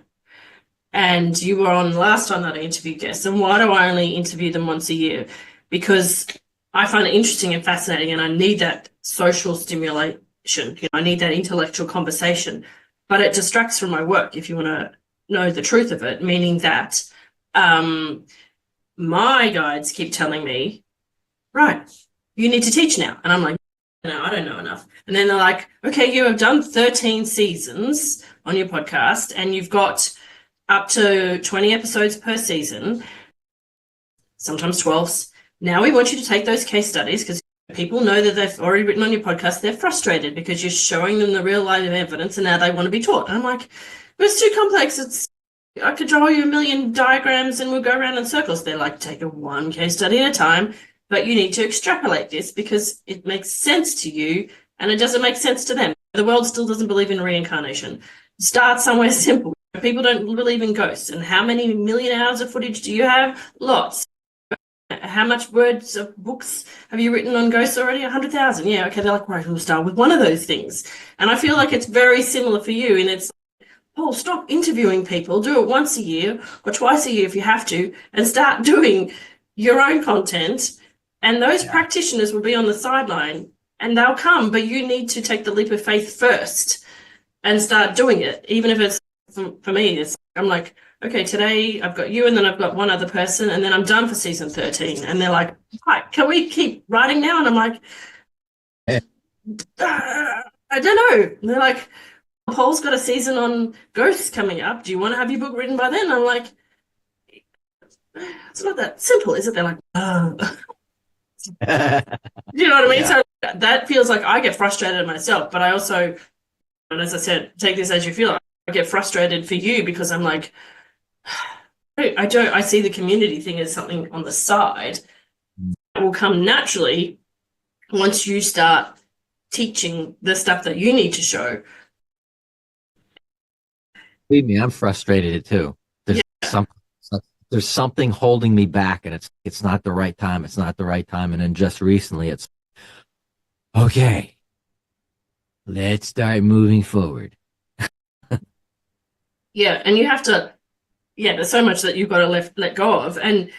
And you were on last time that I interviewed guests. And why do I only interview them once a year? Because I find it interesting and fascinating, and I need that social stimulation. I need that intellectual conversation. But it distracts from my work, if you want to know the truth of it, meaning that my guides keep telling me, right, you need to teach now. And I'm like, no, I don't know enough. And then they're like, okay, you have done 13 seasons on your podcast and you've got up to 20 episodes per season, sometimes 12s. Now we want you to take those case studies, because people know that they've already written on your podcast. They're frustrated because you're showing them the real life evidence and now they want to be taught. And I'm like, it's too complex. I could draw you a million diagrams and we'll go around in circles. They're like, take a one case study at a time, but you need to extrapolate this because it makes sense to you and it doesn't make sense to them. The world still doesn't believe in reincarnation. Start somewhere simple. People don't believe in ghosts. And how many million hours of footage do you have? Lots. How much words of books have you written on ghosts already? 100,000. Yeah, okay. They're like, right, we'll start with one of those things. And I feel like it's very similar for you. And it's, Paul, stop interviewing people. Do it once a year or twice a year if you have to, and start doing your own content. And those practitioners will be on the sideline and they'll come, but you need to take the leap of faith first and start doing it. Even if it's, for me, I'm like, okay, today I've got you and then I've got one other person and then I'm done for season 13. And they're like, hi, can we keep writing now? And I'm like, I don't know. And they're like, Paul's got a season on ghosts coming up. Do you want to have your book written by then? I'm like, it's not that simple, is it? They're like, oh. You know what I mean? Yeah. So that feels like I get frustrated myself, but I also, and as I said, take this as you feel. I get frustrated for you because I'm like, I see the community thing as something on the side that will come naturally once you start teaching the stuff that you need to show. Believe me, I'm frustrated too. There's something holding me back, and it's not the right time. It's not the right time. And then just recently, it's okay. Let's start moving forward. Yeah, and you have to. Yeah, there's so much that you've got to let go of. And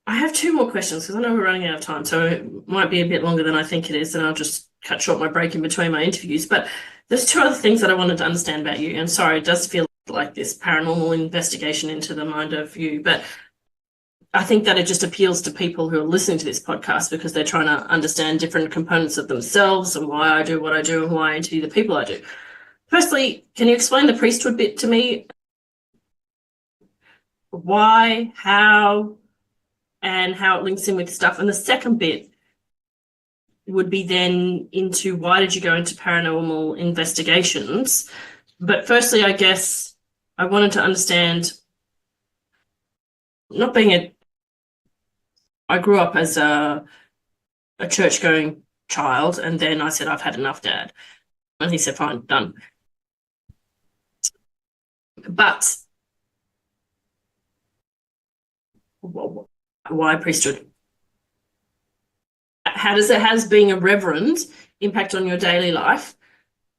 I have two more questions because I know we're running out of time, so it might be a bit longer than I think it is, and I'll just cut short my break in between my interviews. But there's two other things that I wanted to understand about you. And sorry, it does feel like this paranormal investigation into the mind of you. But I think that it just appeals to people who are listening to this podcast because they're trying to understand different components of themselves and why I do what I do and why I interview the people I do. Firstly, can you explain the priesthood bit to me? Why, how, and how it links in with stuff? And the second bit would be then into why did you go into paranormal investigations? But firstly, I guess I wanted to understand, not being I grew up as a church-going child, and then I said, I've had enough, Dad. And he said, fine, done. But why priesthood? Has being a reverend impact on your daily life?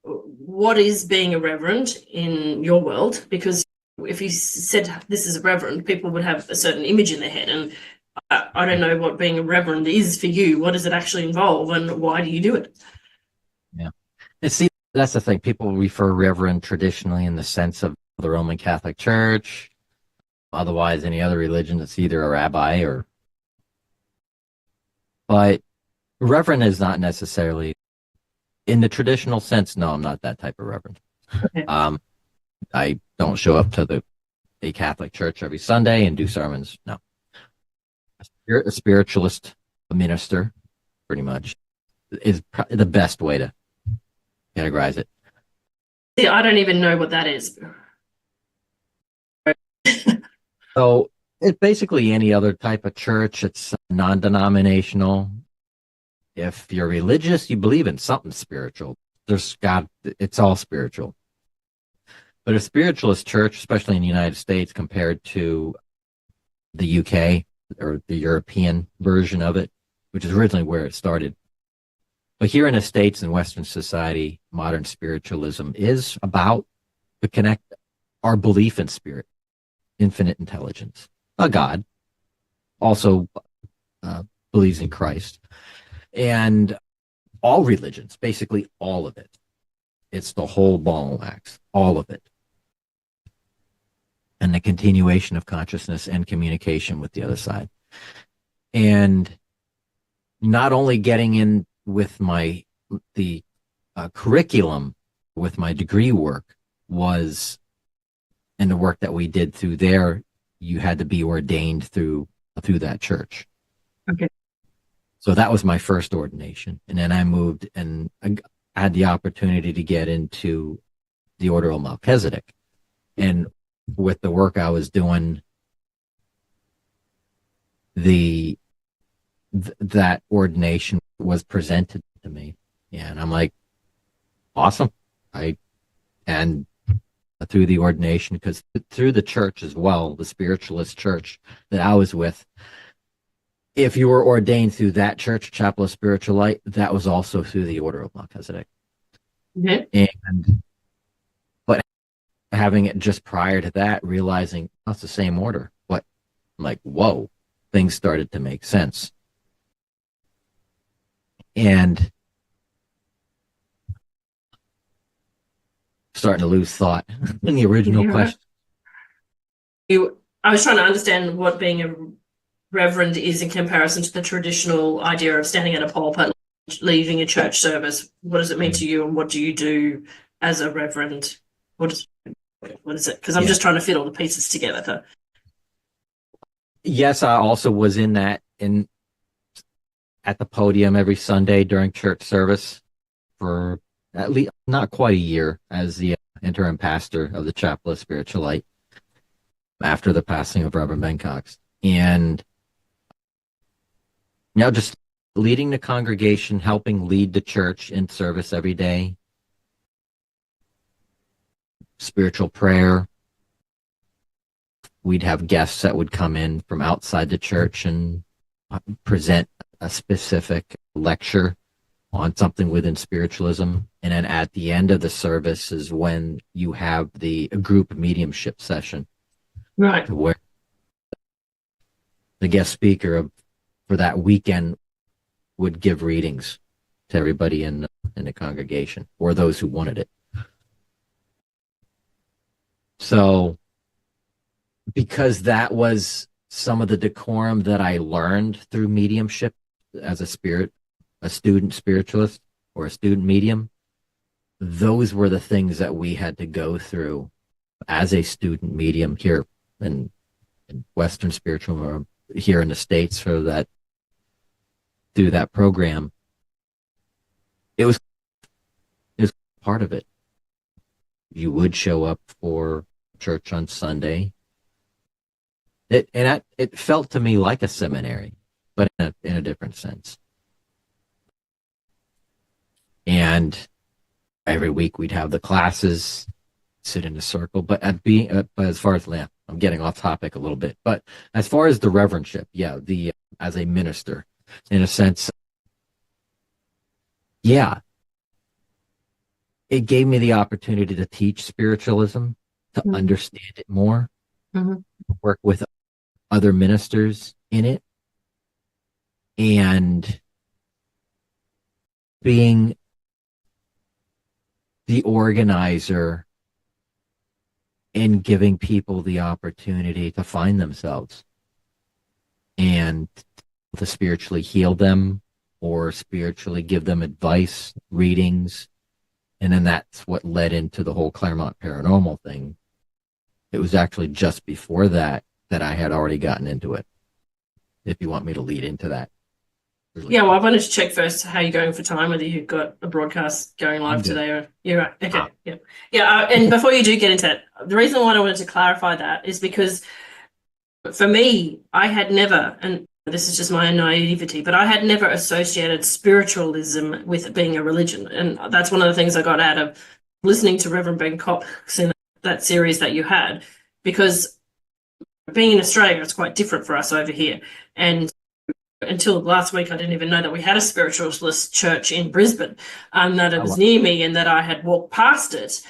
What is being a reverend in your world? Because if you said this is a reverend, people would have a certain image in their head, and I don't know what being a reverend is for you. What does it actually involve, and why do you do it? Yeah. And see, that's the thing. People refer reverend traditionally in the sense of the Roman Catholic Church. Otherwise, any other religion, it's either a rabbi or... But reverend is not necessarily, in the traditional sense, no, I'm not that type of reverend. Okay. I don't show up to a Catholic church every Sunday and do sermons. No. A spiritualist, a minister, pretty much, is the best way to categorize it. See, I don't even know what that is. So it's basically any other type of church. It's non-denominational. If you're religious, you believe in something spiritual. It's all spiritual. But a spiritualist church, especially in the United States, compared to the UK or the European version of it, which is originally where it started. But here in the States and Western society, modern spiritualism is about to connect our belief in spirit, infinite intelligence, a God, also believes in Christ, and all religions, basically all of it. It's the whole ball and wax, all of it. And the continuation of consciousness and communication with the other side. And not only getting in with the curriculum with my degree work was, and the work that we did through there, you had to be ordained through that church. Okay. So that was my first ordination. And then I moved and I had the opportunity to get into the Order of Melchizedek. And with the work I was doing, that ordination was presented to me. Yeah, and I'm like, awesome. And through the ordination, because through the church as well, the Spiritualist church that I was with, if you were ordained through that church, Chapel of Spiritual Light, that was also through the Order of Melchizedek. Mm-hmm. But having it just prior to that, realizing that's the same order. What? I'm like, whoa, things started to make sense. And starting to lose thought in the original question. I was trying to understand what being a reverend is in comparison to the traditional idea of standing at a pulpit, leading a church service. What does it mean to you, and what do you do as a reverend? What is it? Because I'm just trying to fit all the pieces together. Yes, I also was at the podium every Sunday during church service for at least not quite a year as the interim pastor of the Chapel of Spiritual Light after the passing of Reverend Meckes. And now just leading the congregation, helping lead the church in service every day, spiritual prayer. We'd have guests that would come in from outside the church and present a specific lecture on something within spiritualism. And then at the end of the service is when you have the group mediumship session. Right. Where the guest speaker for that weekend would give readings to everybody in the congregation or those who wanted it. So because that was some of the decorum that I learned through mediumship as a student spiritualist or a student medium, those were the things that we had to go through as a student medium here in Western spiritual, or here in the States, for that, through that program. It was part of it. You would show up for church on Sunday. It felt to me like a seminary, but in a different sense. And every week we'd have the classes, sit in a circle. But as far as I'm getting off topic a little bit. But as far as the reverendship, yeah, as a minister, in a sense, yeah, it gave me the opportunity to teach spiritualism, to understand it more, work with other ministers in it, and being the organizer in giving people the opportunity to find themselves and to spiritually heal them or spiritually give them advice, readings. And then that's what led into the whole Claremont Paranormal thing. It was actually just before that I had already gotten into it, if you want me to lead into that. Yeah, well, I wanted to check first how you're going for time, whether you've got a broadcast going live today or you're right. Okay. Yeah. And before you do get into it, the reason why I wanted to clarify that is because for me, I had never, and this is just my naivety, but I had never associated spiritualism with being a religion. And that's one of the things I got out of listening to Reverend Ben Cox in that series that you had, because being in Australia, it's quite different for us over here. And until last week, I didn't even know that we had a spiritualist church in Brisbane, that it was near me and that I had walked past it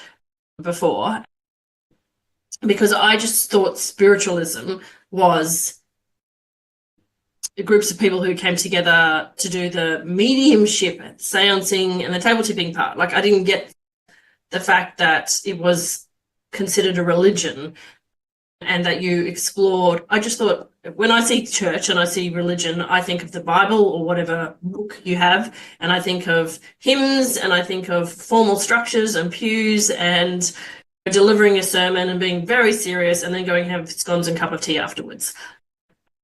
before, because I just thought spiritualism was groups of people who came together to do the mediumship, seancing, and the table tipping part. Like, I didn't get the fact that it was considered a religion and that you explored. I just thought, when I see church and I see religion, I think of the Bible or whatever book you have, and I think of hymns, and I think of formal structures and pews and delivering a sermon and being very serious and then going and have scones and cup of tea afterwards.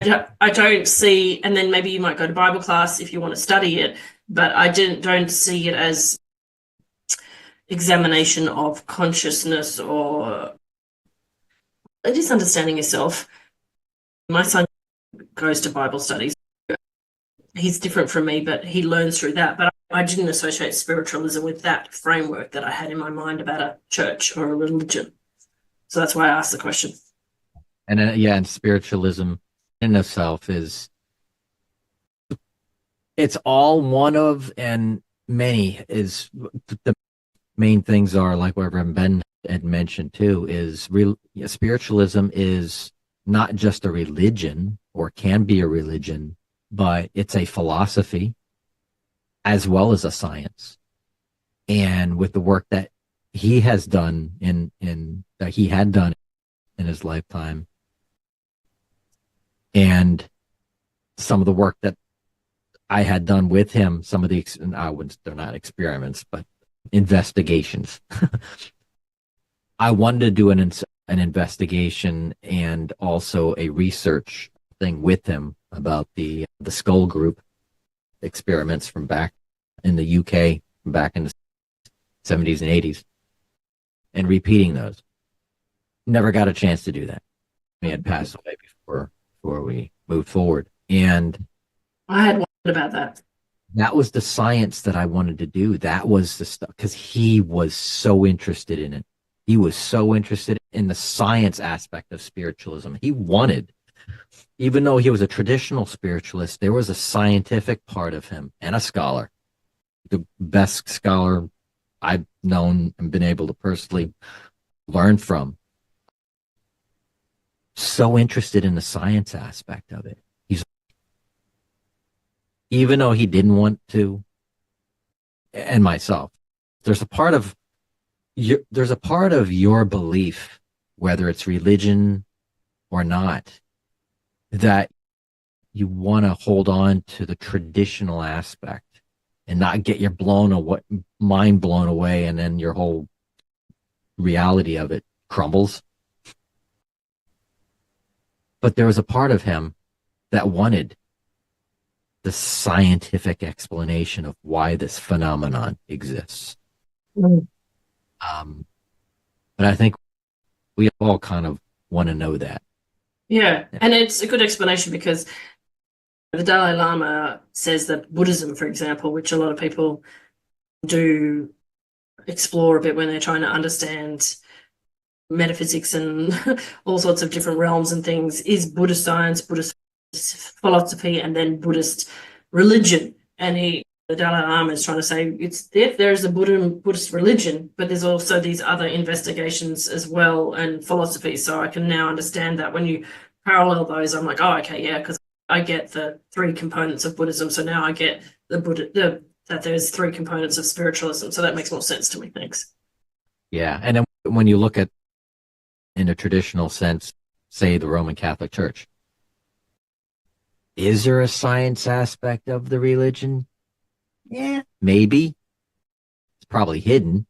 I don't see, and then maybe you might go to Bible class if you want to study it, but I don't see it as examination of consciousness, or it is understanding yourself. My son goes to Bible studies. He's different from me, but he learns through that. But I didn't associate spiritualism with that framework that I had in my mind about a church or a religion. So that's why I asked the question. And and spiritualism in itself it's all one of, and many is the main things are, like what Reverend Ben had mentioned too, is spiritualism is not just a religion, or can be a religion, but it's a philosophy as well as a science. And with the work that he has done that he had done in his lifetime, and some of the work that I had done with him, some of they're not experiments, but investigations. I wanted to do an investigation and also a research thing with him about the skull group experiments from back in the UK, back in the 70s and 80s, and repeating those. Never got a chance to do that. He had passed away before we moved forward. And I had wondered about that. That was the science that I wanted to do. That was the stuff, because he was so interested in it. He was so interested in the science aspect of spiritualism. He wanted, even though he was a traditional spiritualist, there was a scientific part of him, and a scholar. The best scholar I've known and been able to personally learn from. So interested in the science aspect of it. Even though he didn't want to, and myself, there's a part of your belief whether it's religion or not, that you want to hold on to the traditional aspect and not get your mind blown away, and then your whole reality of it crumbles. But there was a part of him that wanted the scientific explanation of why this phenomenon exists. Mm. But I think we all kind of want to know that. Yeah, and it's a good explanation because the Dalai Lama says that Buddhism, for example, which a lot of people do explore a bit when they're trying to understand metaphysics and all sorts of different realms and things, is Buddhist science, Buddhist philosophy, and then Buddhist religion. And the Dalai Lama is trying to say there is a Buddhist religion, but there's also these other investigations as well and philosophy. So I can now understand that when you parallel those, I'm like, oh, okay, yeah, because I get the three components of Buddhism. So now I get that there's three components of spiritualism. So that makes more sense to me. Thanks. Yeah. And then when you look at, in a traditional sense, say the Roman Catholic Church, is there a science aspect of the religion? Yeah, maybe. It's probably hidden.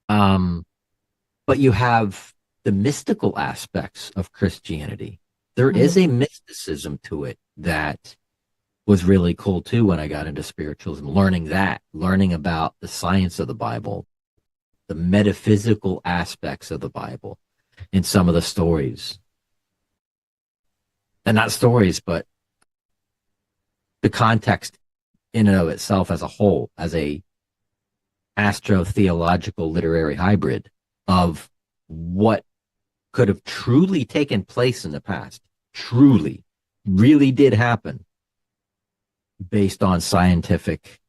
But you have the mystical aspects of Christianity. There is a mysticism to it that was really cool too when I got into spiritualism, learning about the science of the Bible, the metaphysical aspects of the Bible in some of the stories. And not stories, but the context in and of itself as a whole, as a astro-theological literary hybrid of what could have truly taken place in the past, truly, really did happen based on scientific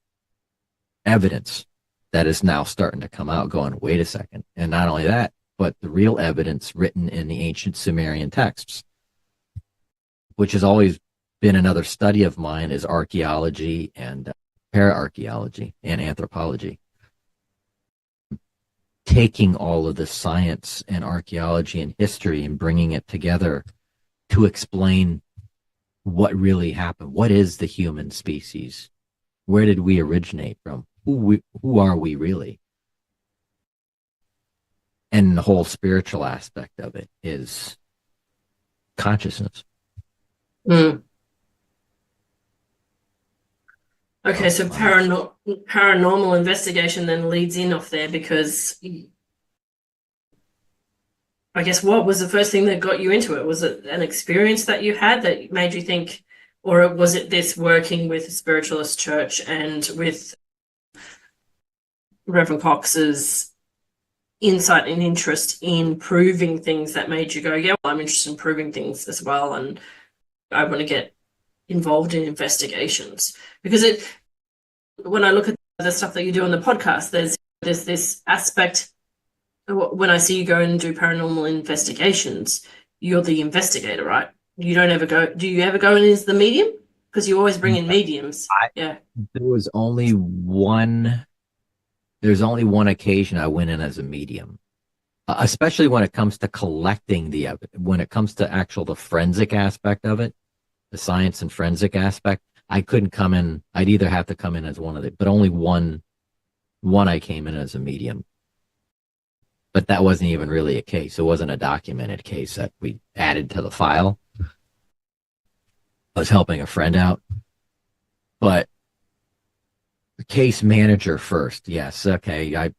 evidence that is now starting to come out going, wait a second. And not only that, but the real evidence written in the ancient Sumerian texts, which has always been another study of mine, is archaeology and para-archaeology and anthropology. Taking all of the science and archaeology and history and bringing it together to explain what really happened. What is the human species? Where did we originate from? Who are we really? And the whole spiritual aspect of it is consciousness. Mm. Okay, so paranormal investigation then leads in off there, because I guess what was the first thing that got you into it? Was it an experience that you had that made you think, or was it this working with a spiritualist church and with Reverend Cox's insight and interest in proving things that made you go, yeah, well, I'm interested in proving things as well, and I want to get involved in investigations? Because when I look at the stuff that you do on the podcast, there's this aspect. When I see you go and do paranormal investigations, you're the investigator, right? You don't ever go. Do you ever go in as the medium? Because you always bring in mediums. There's only one occasion I went in as a medium, especially when it comes to collecting the evidence. When it comes to the forensic aspect of it, the science and forensic aspect, I couldn't come in. I'd either have to come in as one of but only one I came in as a medium. But that wasn't even really a case. It wasn't a documented case that we added to the file. I was helping a friend out. But the case manager first. Yes, okay.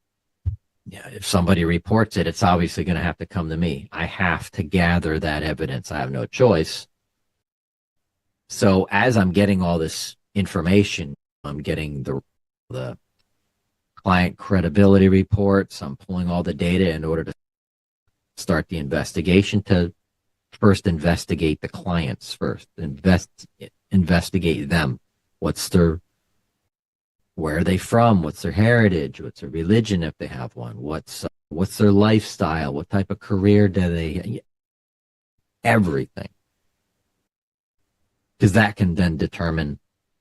If somebody reports it, it's obviously going to have to come to me. I have to gather that evidence. I have no choice. So as I'm getting all this information, I'm getting the client credibility reports. I'm pulling all the data in order to start the investigation, to first investigate the clients first, investigate them. Where are they from? What's their heritage? What's their religion if they have one? What's their lifestyle? What type of career do they? Everything. Because that can then determine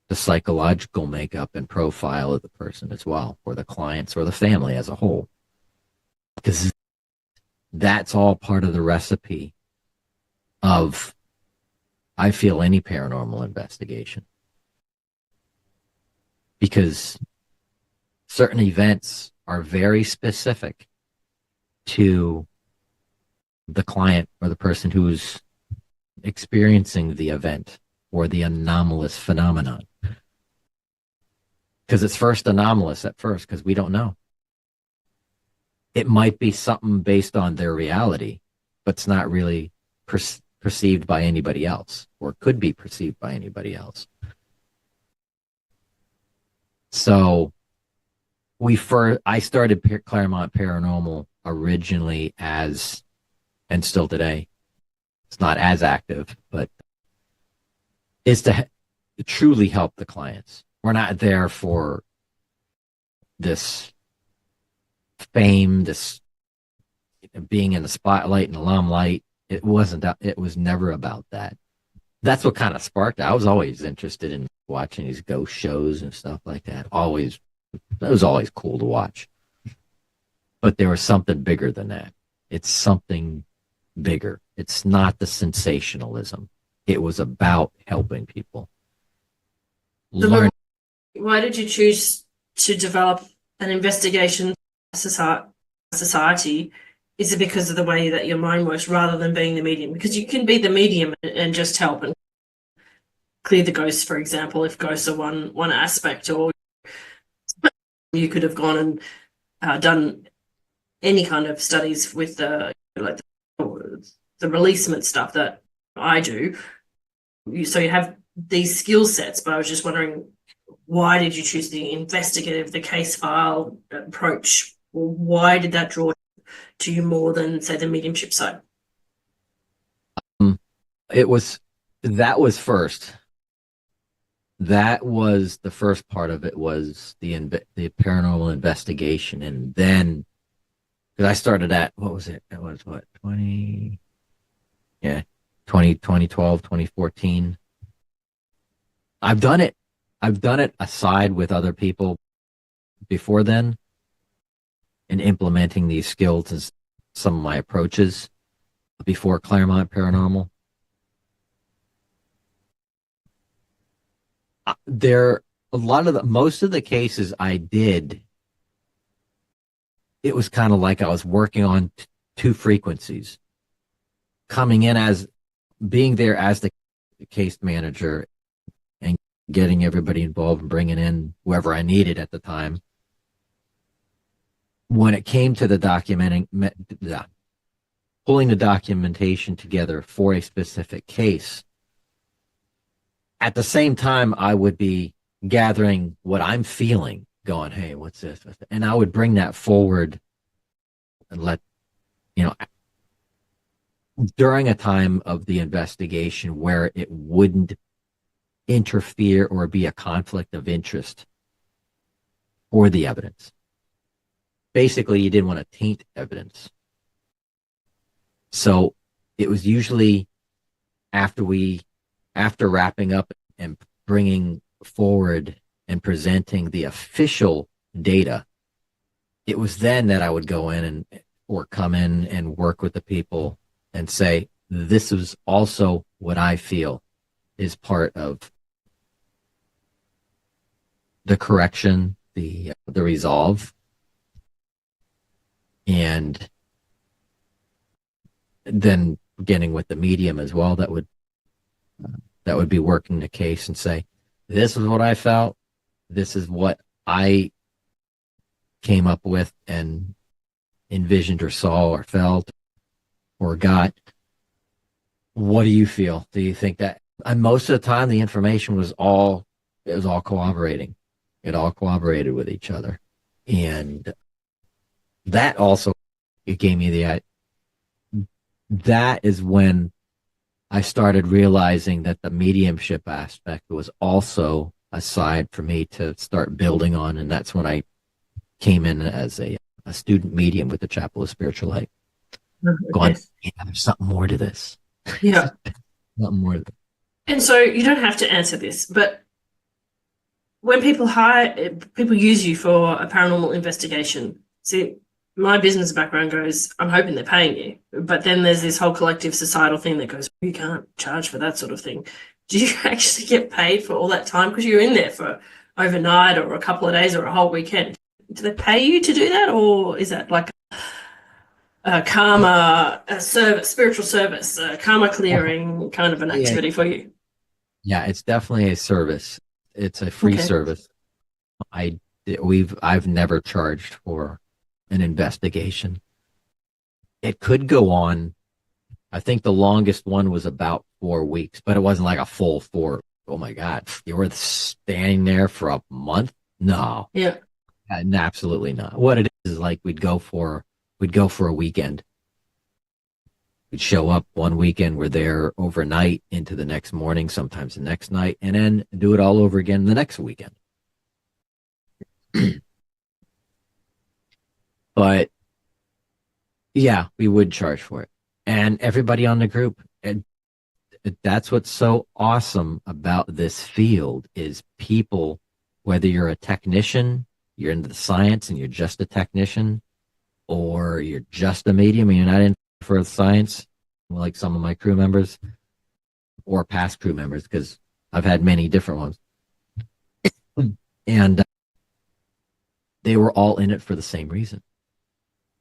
the psychological makeup and profile of the person as well, or the clients or the family as a whole. Because that's all part of the recipe of, I feel, any paranormal investigation. Because certain events are very specific to the client or the person who's experiencing the event or the anomalous phenomenon. Because it's first anomalous at first, because we don't know. It might be something based on their reality, but it's not really perceived by anybody else, or could be perceived by anybody else. So I started Claremont Paranormal originally as, and still today, it's not as active, but is to truly help the clients. We're not there for this fame, this being in the spotlight and the limelight. It wasn't that. It was never about that. That's what kind of sparked it. I was always interested in watching these ghost shows and stuff like that. Always, that was always cool to watch. But there was something bigger than that. It's something bigger. It's not the sensationalism. It was about helping people learn. Why did you choose to develop an investigation society? Is it because of the way that your mind works rather than being the medium? Because you can be the medium and just help and clear the ghosts, for example, if ghosts are one aspect, or you could have gone and done any kind of studies with the releasement stuff that I do. So you have these skill sets, but I was just wondering, why did you choose the investigative, the case file approach? Or why did that draw to you more than, say, the mediumship side? That was first. That was the first part of it, was the paranormal investigation. And then, because I started at, what was it? It was what, 2012, 2014. I've done it aside with other people before then, and implementing these skills as some of my approaches before Claremont Paranormal. Most of the cases I did, it was kind of like I was working on two frequencies, coming in as being there as the case manager and getting everybody involved and bringing in whoever I needed at the time. When it came to the pulling the documentation together for a specific case, at the same time, I would be gathering what I'm feeling, going, hey, what's this? And I would bring that forward and let, during a time of the investigation where it wouldn't interfere or be a conflict of interest for the evidence. Basically, you didn't want to taint evidence. So it was usually after wrapping up and bringing forward and presenting the official data, it was then that I would go in or come in and work with the people and say, this is also what I feel is part of the correction, the resolve. And then beginning with the medium as well, that would be working the case and say, this is what I felt, this is what I came up with and envisioned or saw or felt or got. What do you feel? Do you think that? And most of the time the information was all cooperating. It all cooperated with each other. And that also, it gave me that is when I started realizing that the mediumship aspect was also a side for me to start building on. And that's when I came in as a student medium with the Chapel of Spiritual Light. Going, yeah, there's something more to this. Yeah. Something more to this. And so you don't have to answer this, but when people use you for a paranormal investigation, see, my business background goes, I'm hoping they're paying you. But then there's this whole collective societal thing that goes, you can't charge for that sort of thing. Do you actually get paid for all that time? Because you're in there for overnight or a couple of days or a whole weekend. Do they pay you to do that? Or is that like a karma, a service, spiritual service, a karma clearing kind of an activity for you? Yeah, it's definitely a service. It's a free service. I've never charged for an investigation. It could go on. I think the longest one was about 4 weeks, but it wasn't like a full 4. Oh my God, you were standing there for a month? No. Yeah. Absolutely not. What it is like we'd go for a weekend. We'd show up one weekend, we're there overnight into the next morning, sometimes the next night, and then do it all over again the next weekend. But yeah, we would charge for it. And everybody on the group, and that's what's so awesome about this field is people, whether you're a technician, you're into the science and you're just a technician, or you're just a medium and you're not in for science, like some of my crew members or past crew members, because I've had many different ones. And they were all in it for the same reason.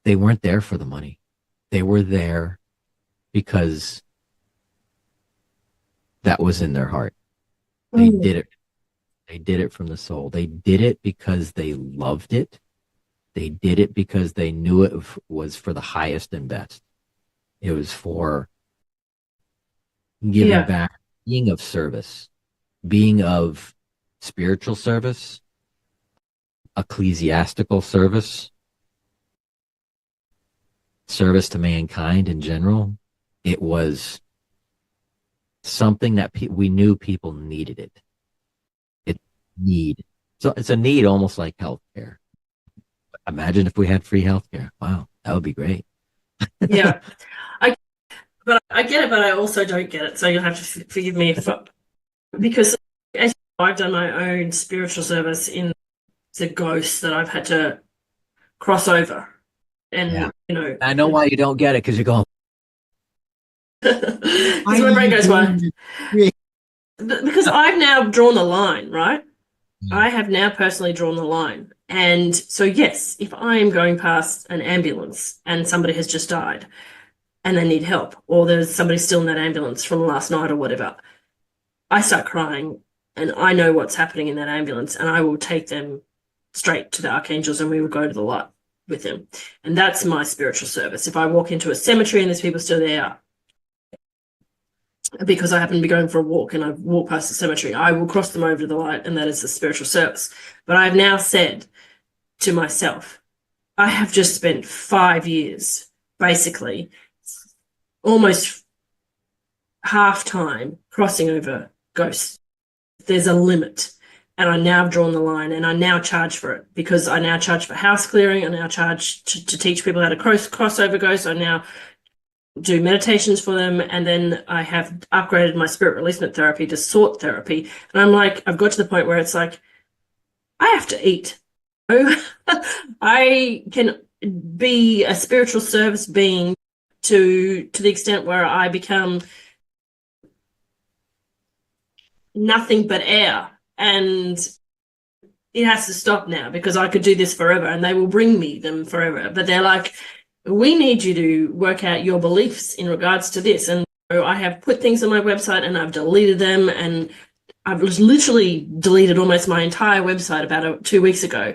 They weren't there for the money. They were there because that was in their heart. They did it. They did it from the soul. They did it because they loved it. They did it because they knew it was for the highest and best. It was for giving back, being of service, being of spiritual service, ecclesiastical service, service to mankind in general. It was something that we knew people needed it. So it's a need, almost like healthcare. Imagine if we had free healthcare. Wow, that would be great. Yeah, I get it, but I also don't get it. So you'll have to forgive me because as you know, I've done my own spiritual service in the ghosts that I've had to cross over, and you know, I know why you don't get it, because you're going. Because my brain goes wild. Because I've now drawn the line, right? I have now personally drawn the line. And so, yes, if I am going past an ambulance and somebody has just died and they need help, or there's somebody still in that ambulance from last night or whatever, I start crying and I know what's happening in that ambulance, and I will take them straight to the archangels and we will go to the light with them. And that's my spiritual service. If I walk into a cemetery and there's people still there, because I happen to be going for a walk and I've walked past the cemetery, I will cross them over to the light, and that is the spiritual service. But I've now said to myself, I have just spent 5 years, basically, almost half time crossing over ghosts. There's a limit. And I now have drawn the line, and I now charge for it, because I now charge for house clearing. I now charge to teach people how to cross over ghosts. I now do meditations for them, and then I have upgraded my spirit releasement therapy to sort therapy. And I'm like, I've got to the point where it's like, I have to eat. I can be a spiritual service being to the extent where I become nothing but air, and it has to stop now, because I could do this forever and they will bring me them forever. But they're like, we need you to work out your beliefs in regards to this. And I have put things on my website and I've deleted them, and I've literally deleted almost my entire website about 2 weeks ago.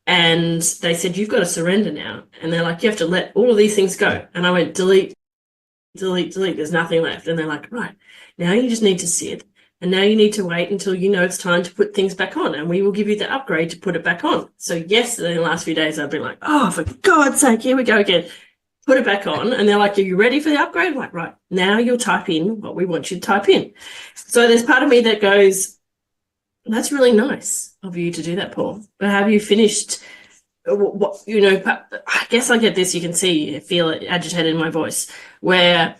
And they said, you've got to surrender now. And they're like, you have to let all of these things go. And I went, delete, delete, delete. There's nothing left. And they're like, right, now you just need to sit. And now you need to wait until you know it's time to put things back on, and we will give you the upgrade to put it back on. So yesterday, in the last few days, I've been like, oh, for God's sake, here we go again. Put it back on. And they're like, are you ready for the upgrade? I'm like, right, now you'll type in what we want you to type in. So there's part of me that goes, that's really nice of you to do that, Paul. But have you finished what, you know, I guess I get this, you can see, feel it agitated in my voice, where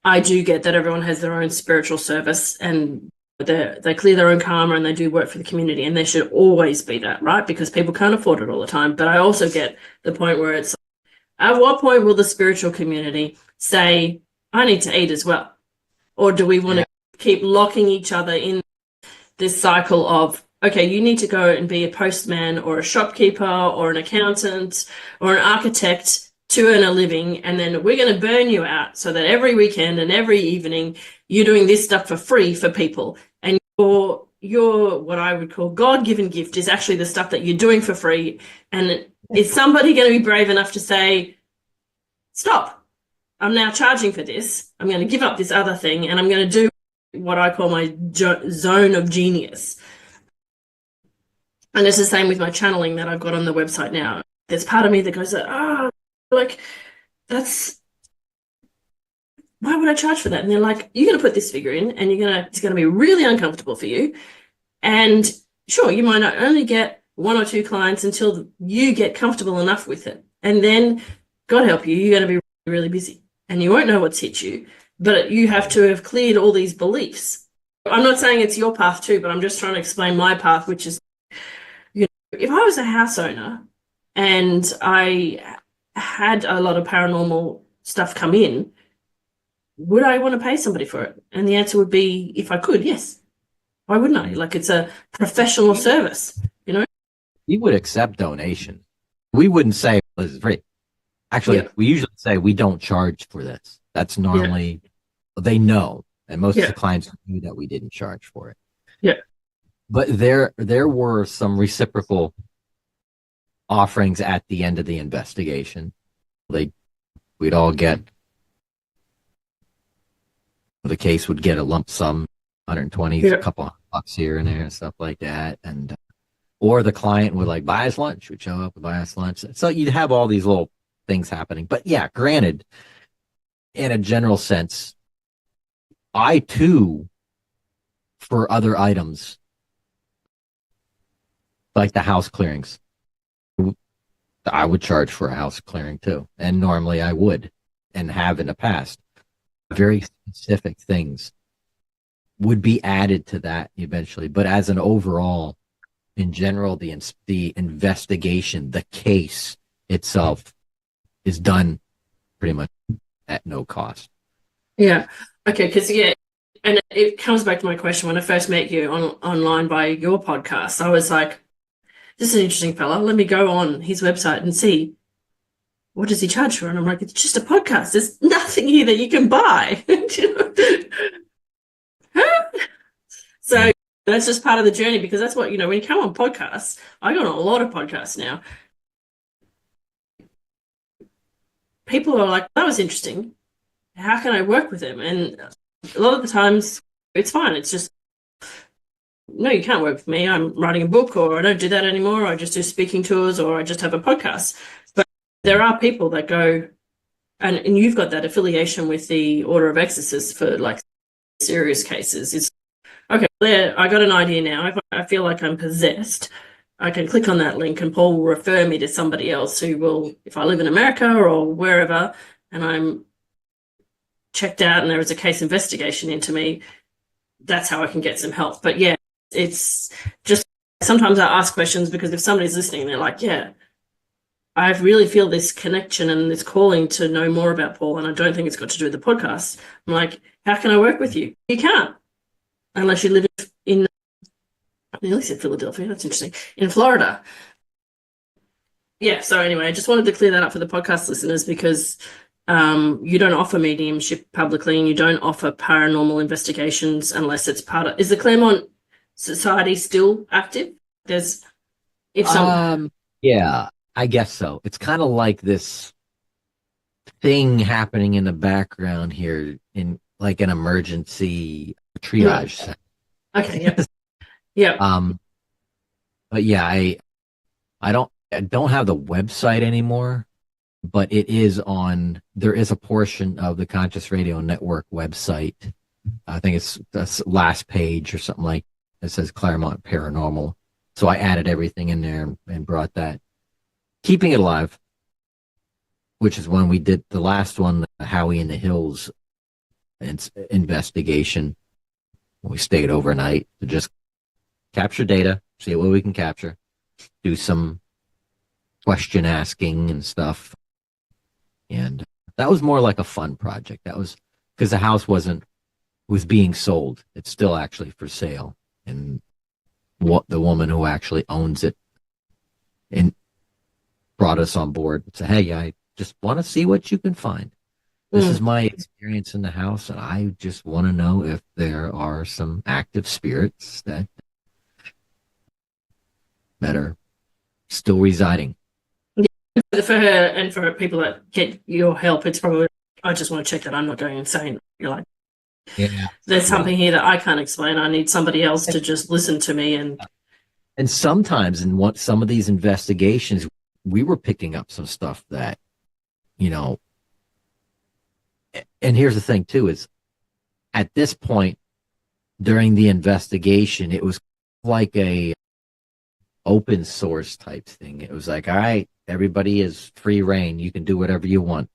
I do get that everyone has their own spiritual service, and they clear their own karma and they do work for the community, and there should always be that, right? Because people can't afford it all the time. But I also get the point where it's At what point will the spiritual community say, I need to eat as well? Or do we want to keep locking each other in this cycle of, okay, you need to go and be a postman or a shopkeeper or an accountant or an architect to earn a living, and then we're going to burn you out so that every weekend and every evening you're doing this stuff for free for people, and your what I would call God-given gift is actually the stuff that you're doing for free. And is somebody going to be brave enough to say, stop, I'm now charging for this, I'm going to give up this other thing, and I'm going to do what I call my zone of genius? And it's the same with my channeling that I've got on the website now. There's part of me that goes, like, that's, why would I charge for that? And they're like, you're going to put this figure in and it's going to be really uncomfortable for you. And sure, you might not only get 1 or 2 clients until you get comfortable enough with it. And then, God help you, you're going to be really, really busy and you won't know what's hit you. But you have to have cleared all these beliefs. I'm not saying it's your path too, but I'm just trying to explain my path, which is, if I was a house owner and I had a lot of paranormal stuff come in, would I want to pay somebody for it? And the answer would be, if I could, yes. Why wouldn't I? Like, it's a professional service, We would accept donation. We wouldn't say this is free. Actually, we usually say we don't charge for this. That's normally, they know. And most of the clients knew that we didn't charge for it. Yeah. But there were some reciprocal offerings at the end of the investigation. We'd all get, the case would get a lump sum, 120, a couple $100 here and there and stuff like that. And, or the client would buy us lunch, would show up and buy us lunch. So you'd have all these little things happening. But yeah, granted, in a general sense, I too, for other items, like the house clearings, I would charge for a house clearing too. And normally I would and have in the past. Very specific things would be added to that eventually. But as an overall, in general, the investigation, the case itself is done pretty much at no cost. Yeah. Okay. Because, and it comes back to my question. When I first met you online by your podcast, I was like, this is an interesting fella. Let me go on his website and see, what does he charge for? And I'm like, it's just a podcast. There's nothing here that you can buy. So that's just part of the journey, because that's what, when you come on podcasts, I go on a lot of podcasts now. People are like, that was interesting. How can I work with them? And a lot of the times it's fine. It's just, no, you can't work with me. I'm writing a book, or I don't do that anymore. I just do speaking tours, or I just have a podcast. But there are people that go, and you've got that affiliation with the Order of Exorcists for serious cases. It's okay, there, I got an idea now. If I feel like I'm possessed, I can click on that link and Paul will refer me to somebody else who will, if I live in America or wherever, and I'm checked out and there is a case investigation into me, that's how I can get some help. But yeah, it's just, sometimes I ask questions because if somebody's listening, they're like, I really feel this connection and this calling to know more about Paul, and I don't think it's got to do with the podcast. I'm like, how can I work with you? You can't, unless you live in I nearly said Philadelphia, that's interesting, in Florida. Yeah, so anyway, I just wanted to clear that up for the podcast listeners, because you don't offer mediumship publicly, and you don't offer paranormal investigations unless it's part of, is the Claremont Society still active? Yeah, I guess so. It's kind of like this thing happening in the background here in like an emergency triage center. Okay, yeah. Yeah. But yeah, I don't have the website anymore, but there is a portion of the Conscious Radio Network website. I think it's the last page or something like it says Claremont Paranormal. So I added everything in there and brought that, keeping it alive, which is when we did the last one, the Howie in the Hills investigation. We stayed overnight to just capture data, see what we can capture, do some question asking and stuff. And that was more like a fun project. That was because the house was being sold. It's still actually for sale. And what the woman who actually owns it and brought us on board and said, hey, I just want to see what you can find. This is my experience in the house, and I just want to know if there are some active spirits that are still residing. For her and for people that get your help, it's probably, I just want to check that I'm not going insane. You're like, Yeah, there's something here that I can't explain. I need somebody else to just listen to me. And sometimes in some of these investigations, we were picking up some stuff that, you know, and here's the thing too, is at this point during the investigation, it was like a open source type thing. It was like, all right, everybody is free reign. You can do whatever you want.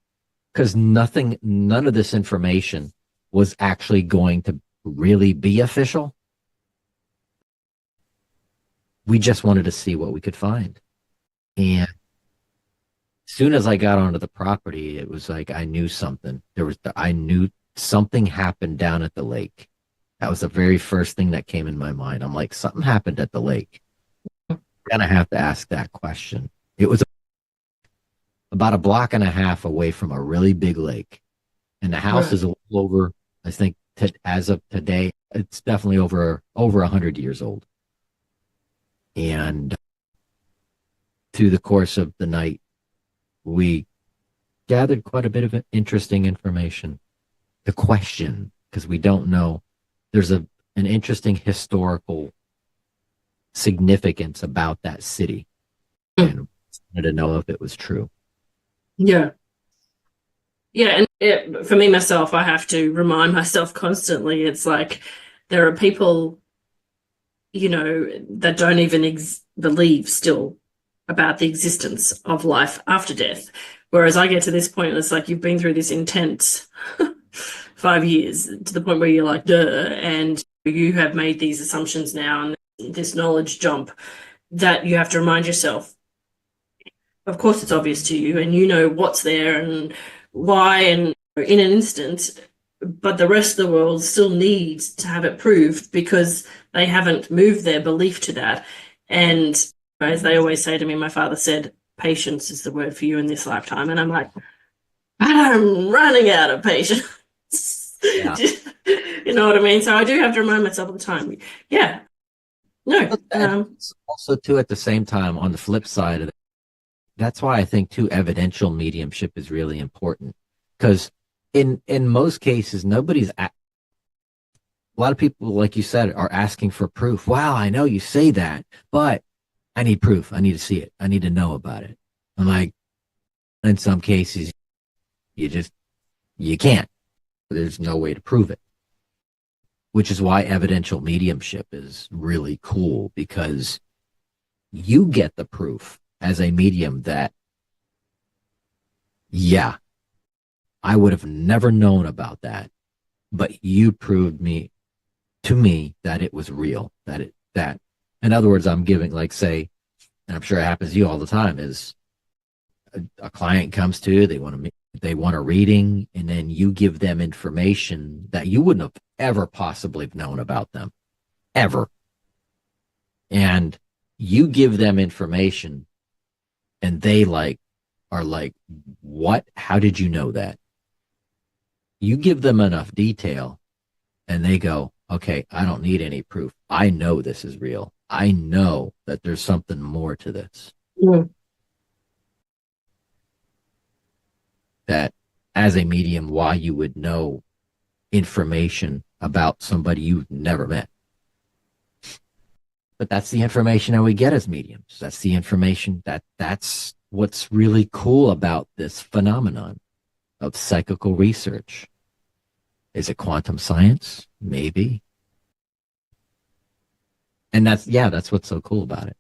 Because none of this information was actually going to really be official. We just wanted to see what we could find. And as soon as I got onto the property, it was like I knew something. I knew something happened down at the lake. That was the very first thing that came in my mind. I'm like, something happened at the lake. I'm gonna have to ask that question. It was about a block and a half away from a really big lake, and the house is a little over. I think as of today, it's definitely over 100 years old. And through the course of the night, we gathered quite a bit of interesting information. The question, because we don't know, there's an interesting historical significance about that city. And wanted to know if it was true. Yeah. Yeah, and for me, myself, I have to remind myself constantly. It's like there are people, you know, that don't even believe still about the existence of life after death. Whereas I get to this point, and it's like you've been through this intense 5 years to the point where you're like, duh, and you have made these assumptions now and this knowledge jump that you have to remind yourself. Of course, it's obvious to you, and you know what's there and why, and in an instant, but the rest of the world still needs to have it proved because they haven't moved their belief to that. And as they always say to me, my father said, patience is the word for you in this lifetime. And I'm like, I'm running out of patience. Yeah. You know what I mean? So I do have to remind myself all the time. Yeah. No. Also, too, at the same time, on the flip side of it, that's why I think, too, evidential mediumship is really important. Because in most cases, a lot of people, like you said, are asking for proof. Wow, I know you say that, but I need proof. I need to see it. I need to know about it. I'm like, in some cases, you can't. There's no way to prove it. Which is why evidential mediumship is really cool, because you get the proof as a medium that, yeah, I would have never known about that, but you proved to me that it was real, that in other words, I'm giving, like, say, and I'm sure it happens to you all the time, is a client comes to you, they want a reading, and then you give them information that you wouldn't have ever possibly known about them, ever. And you give them information, and they are like, what? How did you know that? You give them enough detail, and they go, okay, I don't need any proof. I know this is real. I know that there's something more to this. Yeah. That as a medium, why you would know information about somebody you've never met. But that's the information that we get as mediums. That's the information that's what's really cool about this phenomenon of psychical research. Is it quantum science? Maybe. And that's what's so cool about it.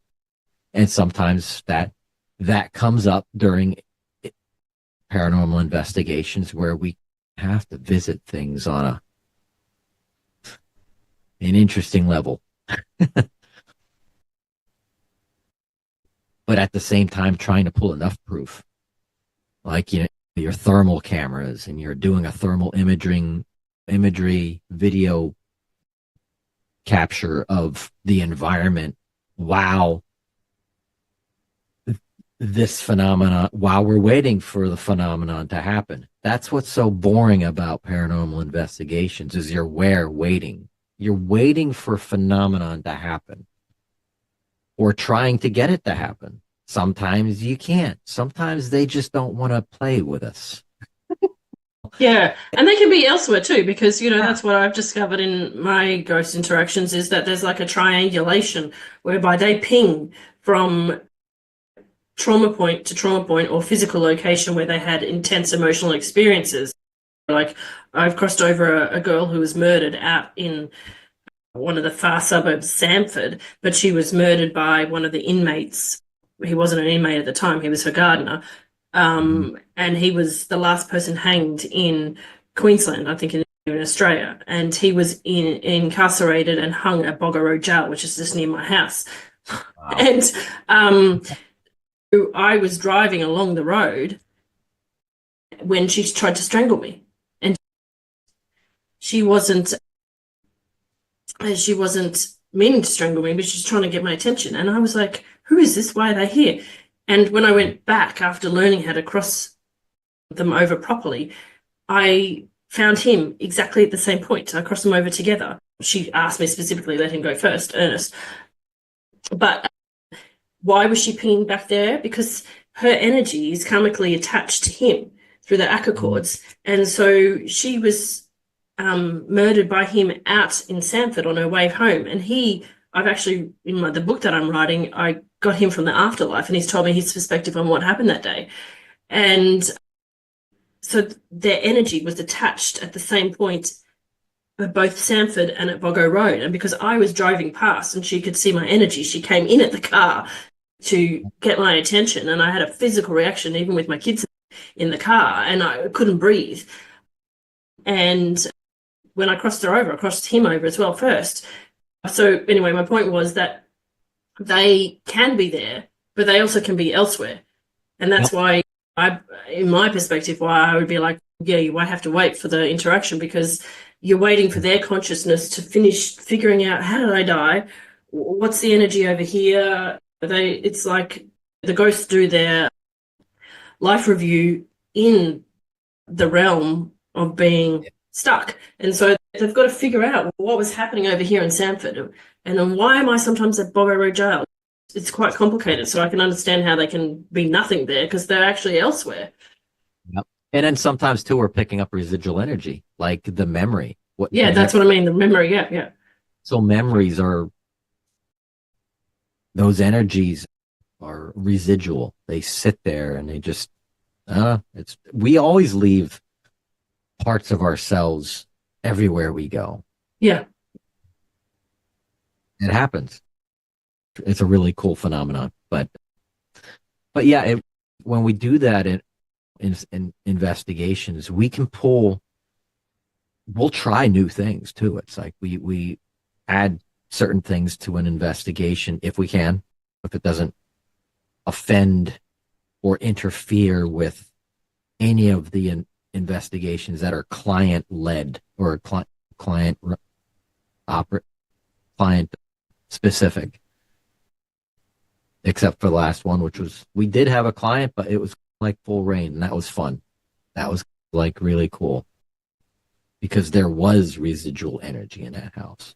And sometimes that comes up during paranormal investigations where we have to visit things on an interesting level. But at the same time, trying to pull enough proof. Like, your thermal cameras and you're doing a thermal imagery video capture of the environment while this phenomenon, while we're waiting for the phenomenon to happen. That's what's so boring about paranormal investigations, is you're waiting. You're waiting for phenomenon to happen or trying to get it to happen. Sometimes you can't. Sometimes they just don't want to play with us. Yeah, and they can be elsewhere too, because, that's what I've discovered in my ghost interactions, is that there's like a triangulation whereby they ping from trauma point to trauma point or physical location where they had intense emotional experiences. Like, I've crossed over a girl who was murdered out in one of the far suburbs, Samford, but she was murdered by one of the inmates. He wasn't an inmate at the time, he was her gardener. And he was the last person hanged in Queensland, I think in Australia. And he was incarcerated and hung at Boggo Road Jail, which is just near my house. Wow. And I was driving along the road when she tried to strangle me. And she wasn't meaning to strangle me, but she's trying to get my attention. And I was like, who is this? Why are they here? And when I went back after learning how to cross them over properly, I found him exactly at the same point. I crossed them over together. She asked me specifically, let him go first, Ernest. But why was she pinging back there? Because her energy is karmically attached to him through the Akka cords. And so she was murdered by him out in Samford on her way home. And I've actually, in the book that I'm writing, I got him from the afterlife, and he's told me his perspective on what happened that day. And so their energy was attached at the same point at both Samford and at Boggo Road. And because I was driving past and she could see my energy, she came in at the car to get my attention. And I had a physical reaction, even with my kids in the car, and I couldn't breathe. And when I crossed her over, I crossed him over as well first. So anyway, my point was that they can be there, but they also can be elsewhere. And that's why in my perspective, why I would be like, yeah, you might have to wait for the interaction, because you're waiting for their consciousness to finish figuring out, how did I die? What's the energy over here? It's like the ghosts do their life review in the realm of being stuck. And so they've got to figure out what was happening over here in Samford. And then why am I sometimes at Boggo Road Jail? It's quite complicated. So I can understand how they can be nothing there, because they're actually elsewhere. Yep. And then sometimes too, we're picking up residual energy, like the memory. That's what I mean. The memory. Yeah. So memories those energies are residual. They sit there and they just, we always leave parts of ourselves everywhere we go. Yeah. It happens. It's a really cool phenomenon, but yeah, when we do that in investigations, we'll try new things too. It's like we add certain things to an investigation if we can, if it doesn't offend or interfere with any of the investigations that are client led or client specific. Except for the last one, which was, we did have a client, but it was like full rain, and that was fun. That was like really cool, because there was residual energy in that house.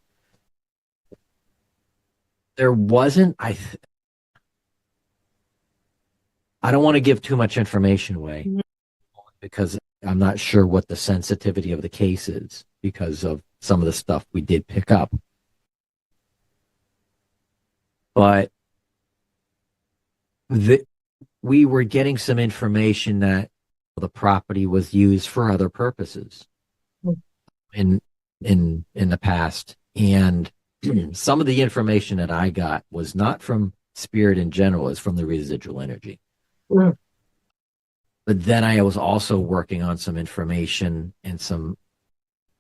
There wasn't, I don't want to give too much information away, because I'm not sure what the sensitivity of the case is, because of some of the stuff we did pick up. But we were getting some information that the property was used for other purposes in the past, and some of the information that I got was not from spirit in general, it's from the residual energy. But then I was also working on some information and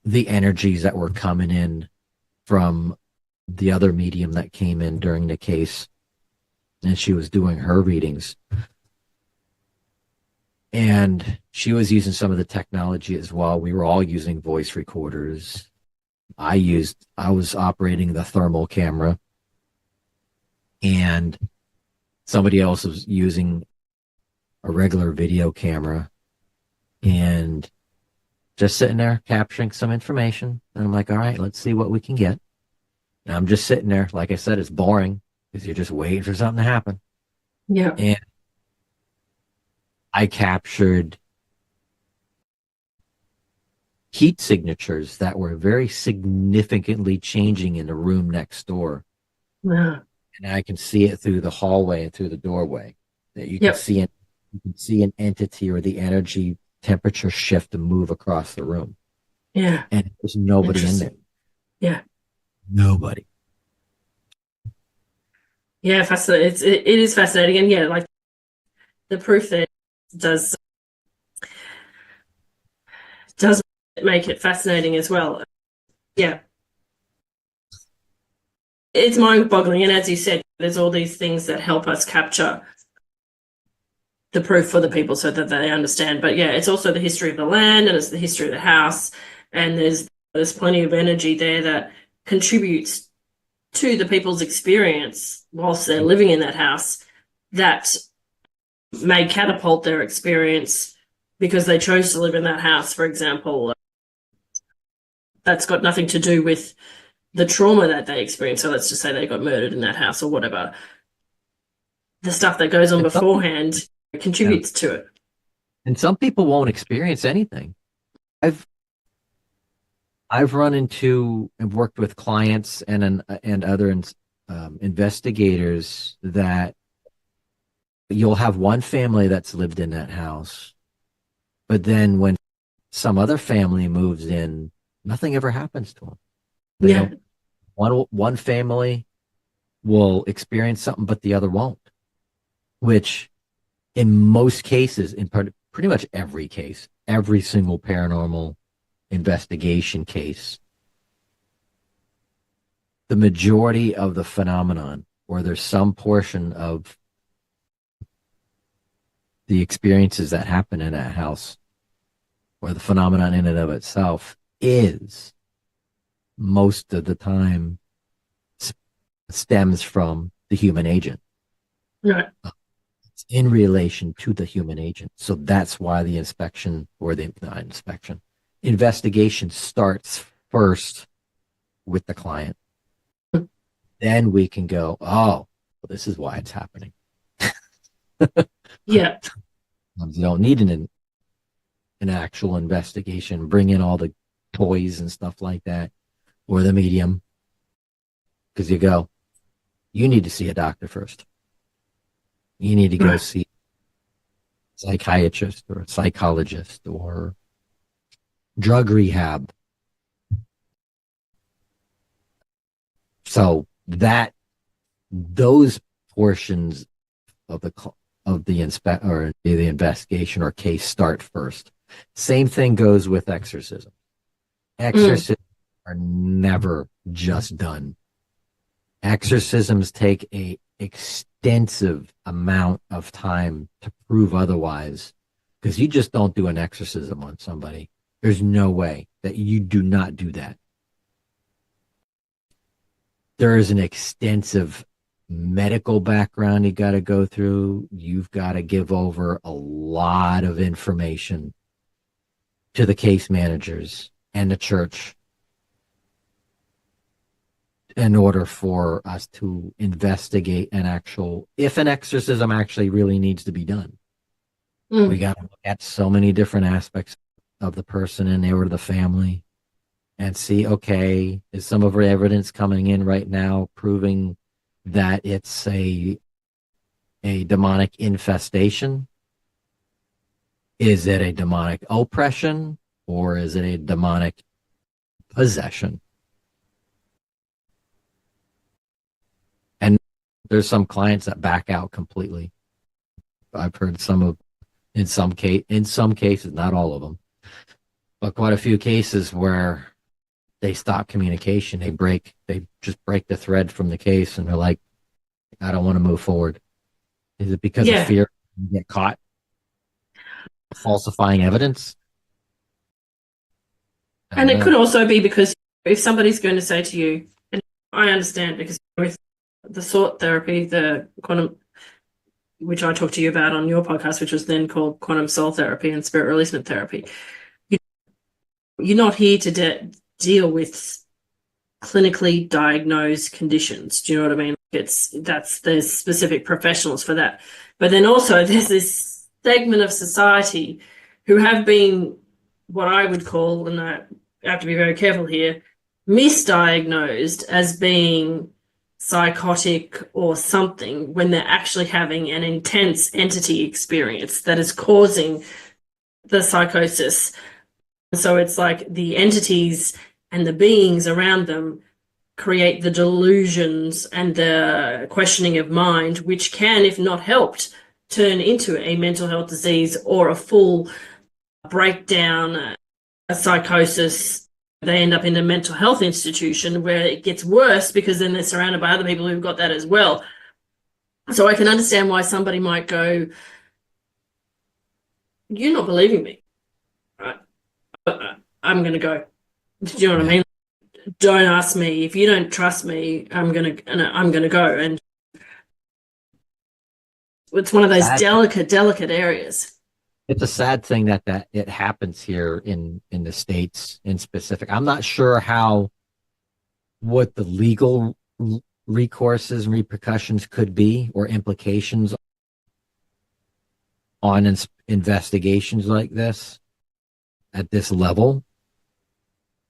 the energies that were coming in from the other medium that came in during the case, and she was doing her readings. And she was using some of the technology as well. We were all using voice recorders. I was operating the thermal camera, and somebody else was using a regular video camera, and just sitting there capturing some information. And I'm like, all right, let's see what we can get. And I'm just sitting there. Like I said, it's boring because you're just waiting for something to happen. Yeah. And I captured heat signatures that were very significantly changing in the room next door. Yeah. And I can see it through the hallway and through the doorway. That you can Yep. see an entity or the energy temperature shift and move across the room. Yeah. And there's nobody in there. Yeah. Nobody. Yeah, fascinating. It is fascinating. And yeah, like the proof there does make it fascinating as well. Yeah. It's mind-boggling. And as you said, there's all these things that help us capture the proof for the people so that they understand. But yeah, it's also the history of the land, and it's the history of the house. And there's plenty of energy there that contributes to the people's experience whilst they're living in that house that may catapult their experience because they chose to live in that house, for example. That's got nothing to do with the trauma that they experienced. So let's just say they got murdered in that house or whatever. The stuff that goes on beforehand contributes to it. And some people won't experience anything. I've run into and worked with clients and other investigators that you'll have one family that's lived in that house, but then when some other family moves in, nothing ever happens to them. Yeah. One family will experience something, but the other won't. Which, in most cases, pretty much every case, every single paranormal investigation case, the majority of the phenomenon, or there's some portion of the experiences that happen in that house, or the phenomenon in and of itself, is most of the time stems from the human agent. Right. It's in relation to the human agent. So that's why the investigation starts first with the client. Then we can go, oh, well, this is why it's happening. Yeah. You don't need an actual investigation. Bring in all the toys and stuff like that, or the medium, because you need to see a doctor first. You need to go see a psychiatrist or a psychologist or drug rehab. So those portions of the investigation or case start first. Same thing goes with exorcism. Exorcisms are never just done. Exorcisms take a extensive amount of time to prove otherwise, because you just don't do an exorcism on somebody. There's no way that you do not do that. There is an extensive medical background you got to go through. You've got to give over a lot of information to the case managers and the church in order for us to investigate if an exorcism actually really needs to be done. We got to look at so many different aspects of the person and or the family and see, okay, is some of our evidence coming in right now proving that it's a demonic infestation? Is it a demonic oppression, or is it a demonic possession? And there's some clients that back out completely. I've heard in some cases, not all of them, but quite a few cases where they stop communication. They just break the thread from the case, and they're like, I don't want to move forward. Is it because of fear you get caught? falsifying evidence. And it could also be because if somebody's going to say to you, and I understand because with the thought therapy, the quantum, which I talked to you about on your podcast, which was then called quantum soul therapy and spirit releasement therapy, you're not here to deal with clinically diagnosed conditions. Do you know what I mean? There's specific professionals for that. But then also there's this segment of society who have been what I would call, and I have to be very careful here, misdiagnosed as being psychotic or something when they're actually having an intense entity experience that is causing the psychosis. So it's like the entities and the beings around them create the delusions and the questioning of mind, which can, if not helped, turn into a mental health disease or a full breakdown, a psychosis. They end up in a mental health institution where it gets worse because then they're surrounded by other people who've got that as well. So I can understand why somebody might go, you're not believing me. I'm going to go. Do you know what I mean? Don't ask me. If you don't trust me, I'm going to go. And it's one of those delicate areas. It's a sad thing that it happens here in the States in specific. I'm not sure what the legal recourses and repercussions could be or implications on investigations like this at this level.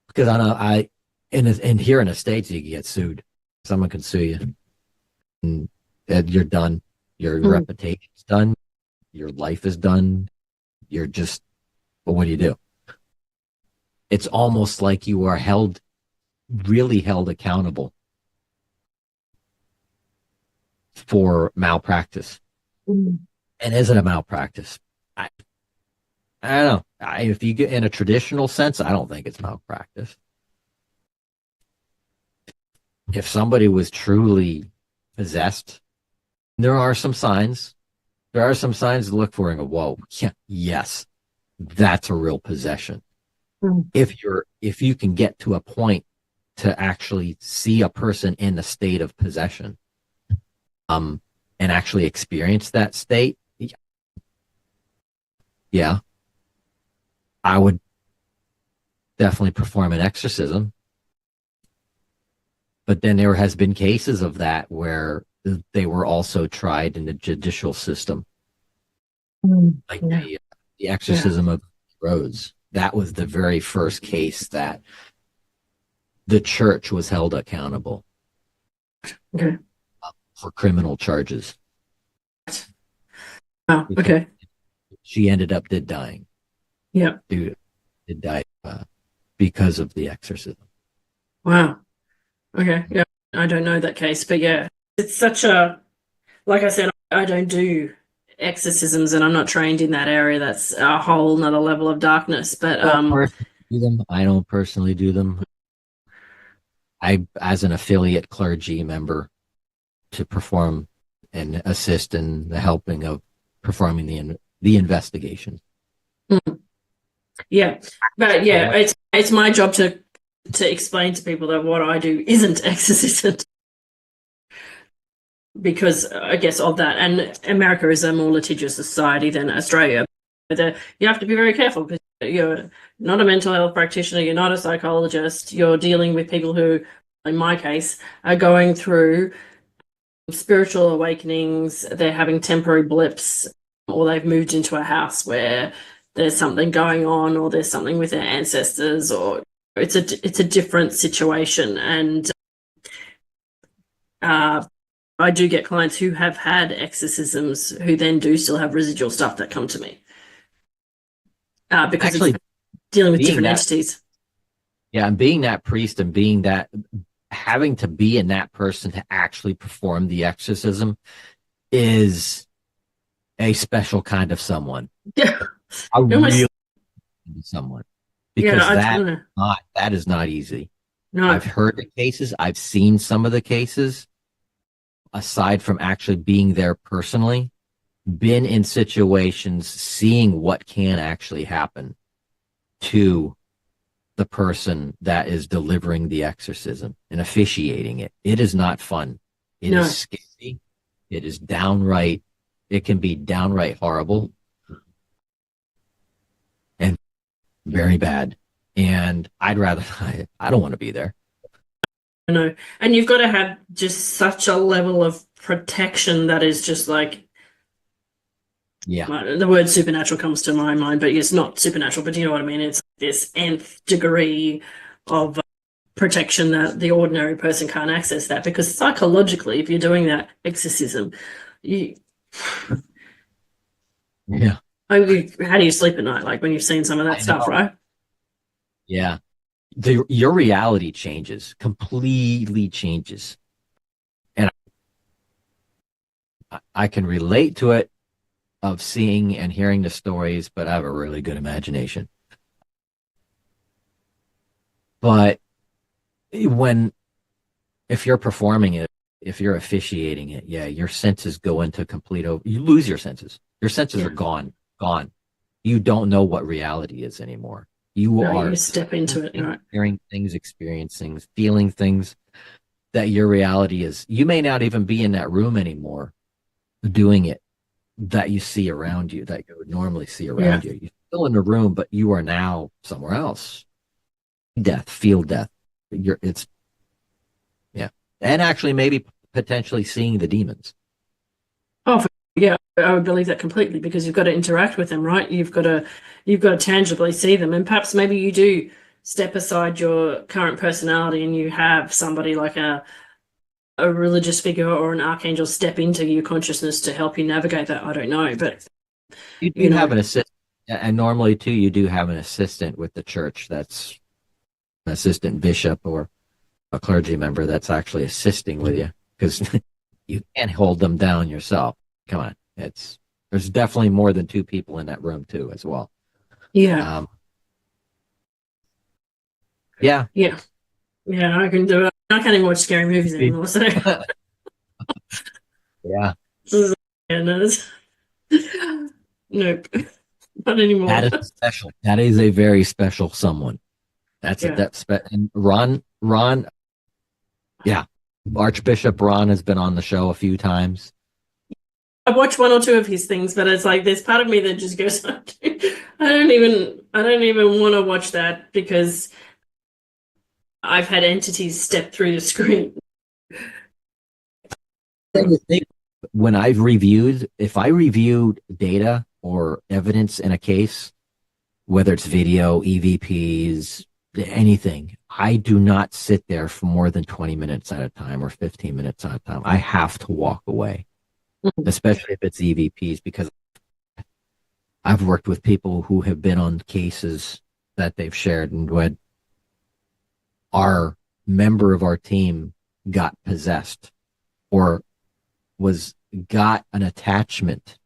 Because I know in here in the States, you can get sued. Someone can sue you. And you're done. Your reputation's done. Your life is done. You're just, well, what do you do? It's almost like you are really held accountable for malpractice. And is it a malpractice? I don't know. If you get in a traditional sense, I don't think it's malpractice. If somebody was truly possessed, there are some signs. There are some signs to look for and go, whoa, yeah, yes, that's a real possession. If you can get to a point to actually see a person in the state of possession, and actually experience that state, yeah, I would definitely perform an exorcism. But then there has been cases of that where they were also tried in the judicial system. Like the exorcism of Rhodes. That was the very first case that the church was held accountable for criminal charges. Oh, okay. She ended up dying. Yeah. Did die because of the exorcism. Wow. Okay. Yeah. I don't know that case, but yeah, it's such like I said, I don't do exorcisms and I'm not trained in that area. That's a whole nother level of darkness. But I don't personally do them. I, as an affiliate clergy member, to perform and assist in the helping of performing the investigation. Yeah, but yeah, it's my job to explain to people that what I do isn't exorcism, because I guess of that. And America is a more litigious society than Australia. But you have to be very careful because you're not a mental health practitioner, you're not a psychologist, you're dealing with people who, in my case, are going through spiritual awakenings, they're having temporary blips, or they've moved into a house where there's something going on, or there's something with their ancestors, or it's a different situation. And I do get clients who have had exorcisms who then do still have residual stuff that come to me because actually, it's dealing with different entities. Yeah, and being that priest and being that, having to be in that person to actually perform the exorcism is a special kind of someone. Yeah. A real someone. Because that is not easy. No. I've heard the cases. I've seen some of the cases. Aside from actually being there personally, been in situations seeing what can actually happen to the person that is delivering the exorcism and officiating it. It is not fun. It No. is scary. It is downright, it can be downright horrible and very bad. And I'd rather, I don't want to be there. No. And you've got to have just such a level of protection that is just like, Yeah. the word supernatural comes to my mind, but it's not supernatural, but you know what I mean? It's this nth degree of protection that the ordinary person can't access that, because psychologically, if you're doing that exorcism, you Yeah. how do you sleep at night? Like when you've seen some of that stuff, right? Yeah. Your reality changes, completely changes. And I can relate to it of seeing and hearing the stories, but I have a really good imagination. But if you're performing it, if you're officiating it, yeah, your senses go into you lose your senses. Your senses are gone. You don't know what reality is anymore. You step into it, right? Hearing things, experiencing things, feeling things that your reality is. You may not even be in that room anymore doing it that you see around you, that you would normally see around you. You're still in the room, but you are now somewhere else. Feel death. And actually maybe potentially seeing the demons. Oh, yeah, I would believe that completely, because you've got to interact with them, right? You've got to tangibly see them, and perhaps maybe you do step aside your current personality and you have somebody like a religious figure or an archangel step into your consciousness to help you navigate that. I don't know, but you do have an assistant, and normally too you do have an assistant with the church, that's an assistant bishop or a clergy member that's actually assisting with you, because you can't hold them down yourself. Come on, there's definitely more than two people in that room too, as well. Yeah. Yeah. I can do it. I can't even watch scary movies anymore. So yeah. Nope, not anymore. That is special. That is a very special someone. And Ron. Yeah, Archbishop Ron has been on the show a few times. I watched one or two of his things, but it's like there's part of me that just goes, I don't even want to watch that, because I've had entities step through the screen. When if I reviewed data or evidence in a case, whether it's video, EVPs, anything, I do not sit there for more than 20 minutes at a time or 15 minutes at a time. I have to walk away, especially if it's EVPs, because I've worked with people who have been on cases that they've shared, and when our member of our team got possessed or got an attachment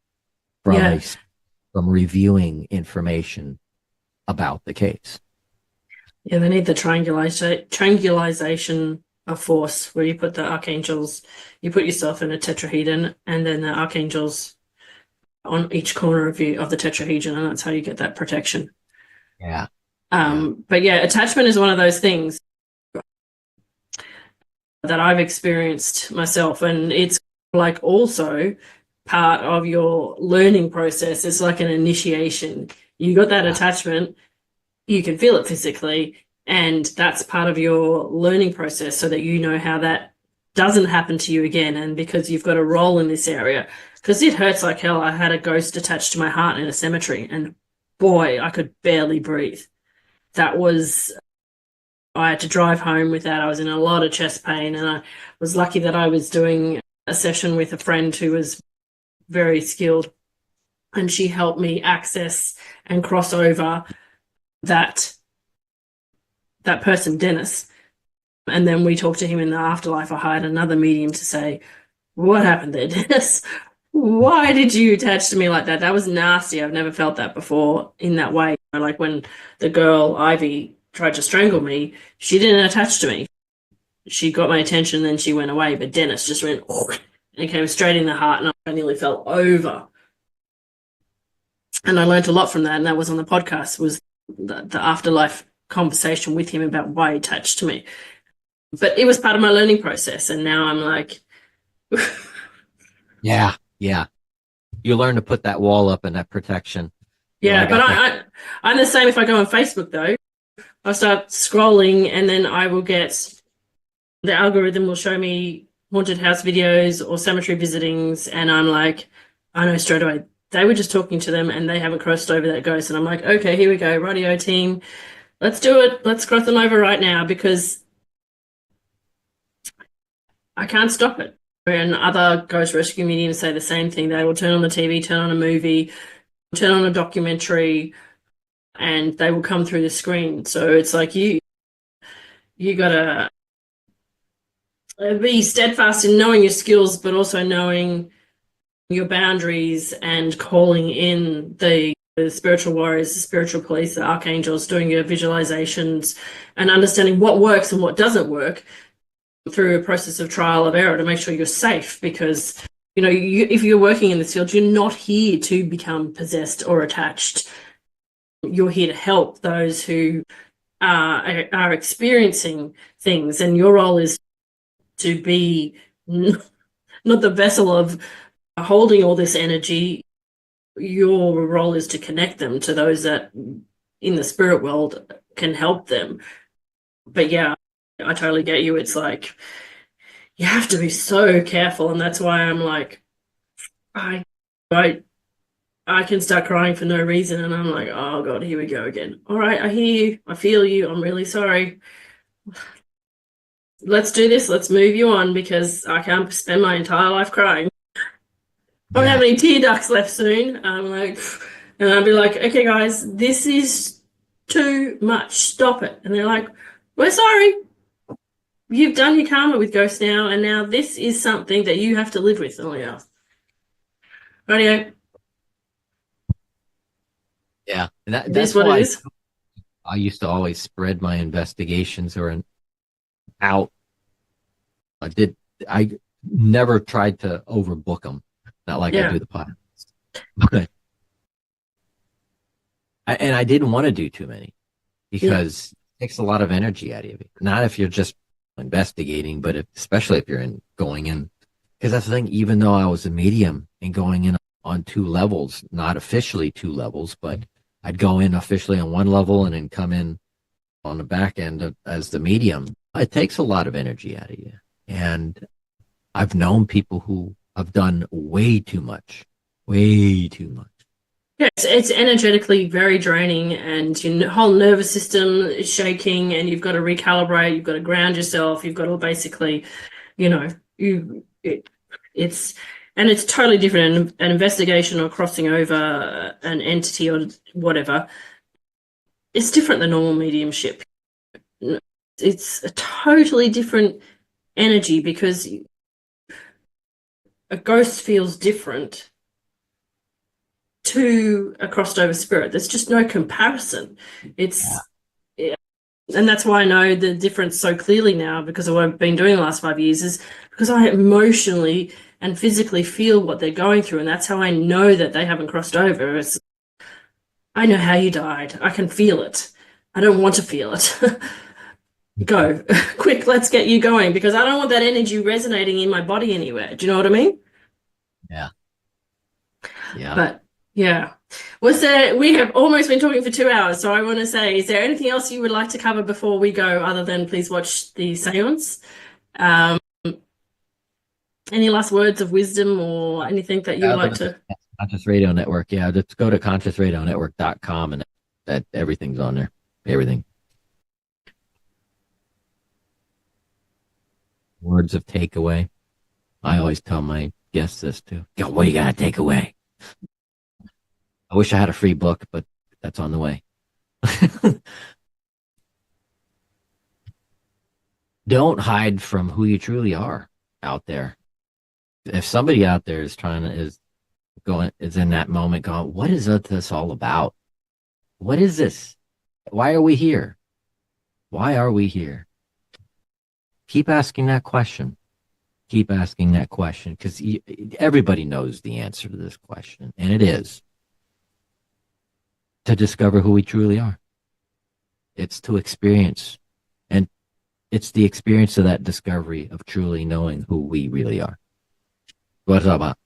from reviewing information about the case. Yeah, they need the triangulation of force, where you put the archangels, you put yourself in a tetrahedron, and then the archangels on each corner of the tetrahedron, and that's how you get that protection. Yeah. But yeah, attachment is one of those things that I've experienced myself, and it's like also part of your learning process. It's like an initiation. You got that attachment, you can feel it physically, and that's part of your learning process, so that you know how that doesn't happen to you again. And because you've got a role in this area, because it hurts like hell. I had a ghost attached to my heart in a cemetery, and boy, I could barely breathe. I had to drive home with that. I was in a lot of chest pain, and I was lucky that I was doing a session with a friend who was very skilled, and she helped me access and cross over that person, Dennis. And then we talked to him in the afterlife. I hired another medium to say, what happened there, Dennis? Why did you attach to me like that? That was nasty. I've never felt that before in that way. Like when the girl, Ivy, tried to strangle me, she didn't attach to me. She got my attention, then she went away. But Dennis just went, and it came straight in the heart, and I nearly fell over And I learned a lot from that. And that was on the podcast, was the afterlife conversation with him about why he attached to me. But it was part of my learning process. And now I'm like, Yeah. You learn to put that wall up and that protection. yeah, Like, but I'm the same if I go on Facebook, though. I start scrolling and then I will get, the algorithm will show me haunted house videos or cemetery visitings. And I'm like, I know straight away, they were just talking to them and they haven't crossed over that ghost. And I'm like, okay, here we go. Radio team, let's do it. Let's cross them over right now, because I can't stop it. And other ghost rescue mediums say the same thing. They will turn on the TV, turn on a movie, turn on a documentary, and they will come through the screen. So it's like you gotta be steadfast in knowing your skills, but also knowing your boundaries and calling in the spiritual warriors, the spiritual police, the archangels, doing your visualizations and understanding what works and what doesn't work through a process of trial of error to make sure you're safe. Because, if you're working in this field, you're not here to become possessed or attached. You're here to help those who are experiencing things, and your role is to be not the vessel of holding all this energy. Your role is to connect them to those that in the spirit world can help them. But yeah, I totally get you. It's like you have to be so careful, and that's why I'm like, I can start crying for no reason, and I'm like, oh God, here we go again. All right, I hear you, I feel you, I'm really sorry. Let's do this, let's move you on, because I can't spend my entire life crying. I don't have any tear ducts left soon. I'm like, and I'll be like, okay guys, this is too much, stop it. And they're like, we're sorry. You've done your karma with ghosts now, and now this is something that you have to live with. Oh yeah. Radio. Yeah, and That's what it is. I used to always spread my investigations out. I never tried to overbook them. Not like I do the podcast. But I didn't want to do too many, because it takes a lot of energy out of you. Not if you're just investigating, but especially if you're going in. Because that's the thing, even though I was a medium and going in on 2 levels, not officially 2 levels, but I'd go in officially on 1 level and then come in on the back end as the medium. It takes a lot of energy out of you. And I've known people who have done way too much. Yes, it's energetically very draining, and your whole nervous system is shaking, and you've got to recalibrate, you've got to ground yourself, you've got to basically, it's totally different. An investigation or crossing over an entity or whatever, it's different than normal mediumship. It's a totally different energy, because a ghost feels different to a crossed over spirit. There's just no comparison. And that's why I know the difference so clearly now, because of what I've been doing the last 5 years, is because I emotionally and physically feel what they're going through, and that's how I know that they haven't crossed over. I know how you died. I can feel it. I don't want to feel it. Go. Quick, let's get you going, because I don't want that energy resonating in my body anywhere. Do you know what I mean? Yeah. But yeah. We have almost been talking for 2 hours, so I want to say, is there anything else you would like to cover before we go, other than please watch the seance? Any last words of wisdom or anything that you would like to? Conscious Radio Network. Yeah, just go to consciousradionetwork.com, and that everything's on there. Everything. Words of takeaway. I always tell my guests this too. Yo, what do you got to take away? I wish I had a free book, but that's on the way. Don't hide from who you truly are out there. If somebody out there is in that moment going, what is this all about? What is this? Why are we here? Why are we here? Keep asking that question. Keep asking that question, because everybody knows the answer to this question, and it is, to discover who we truly are. It's to experience, and it's the experience of that discovery of truly knowing who we really are. What's up, about?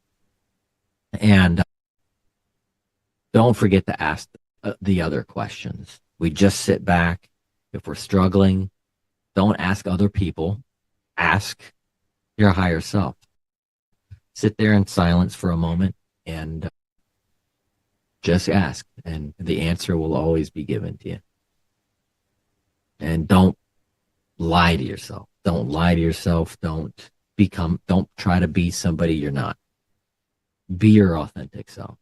And don't forget to ask the other questions. We just sit back. If we're struggling, don't ask other people. Ask your higher self. Sit there in silence for a moment and just ask, and the answer will always be given to you. And don't lie to yourself. Don't lie to yourself. Don't try to be somebody you're not. Be your authentic self.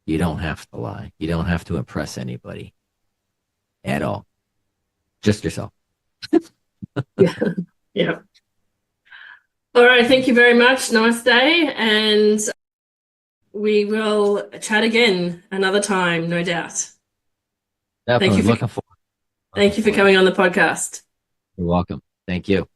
You don't have to lie. You don't have to impress anybody at all. Just yourself. Yeah. Yeah. All right. Thank you very much. Nice day. And we will chat again another time, no doubt. Definitely. Looking forward. Thank you for coming on the podcast. You're welcome. Thank you.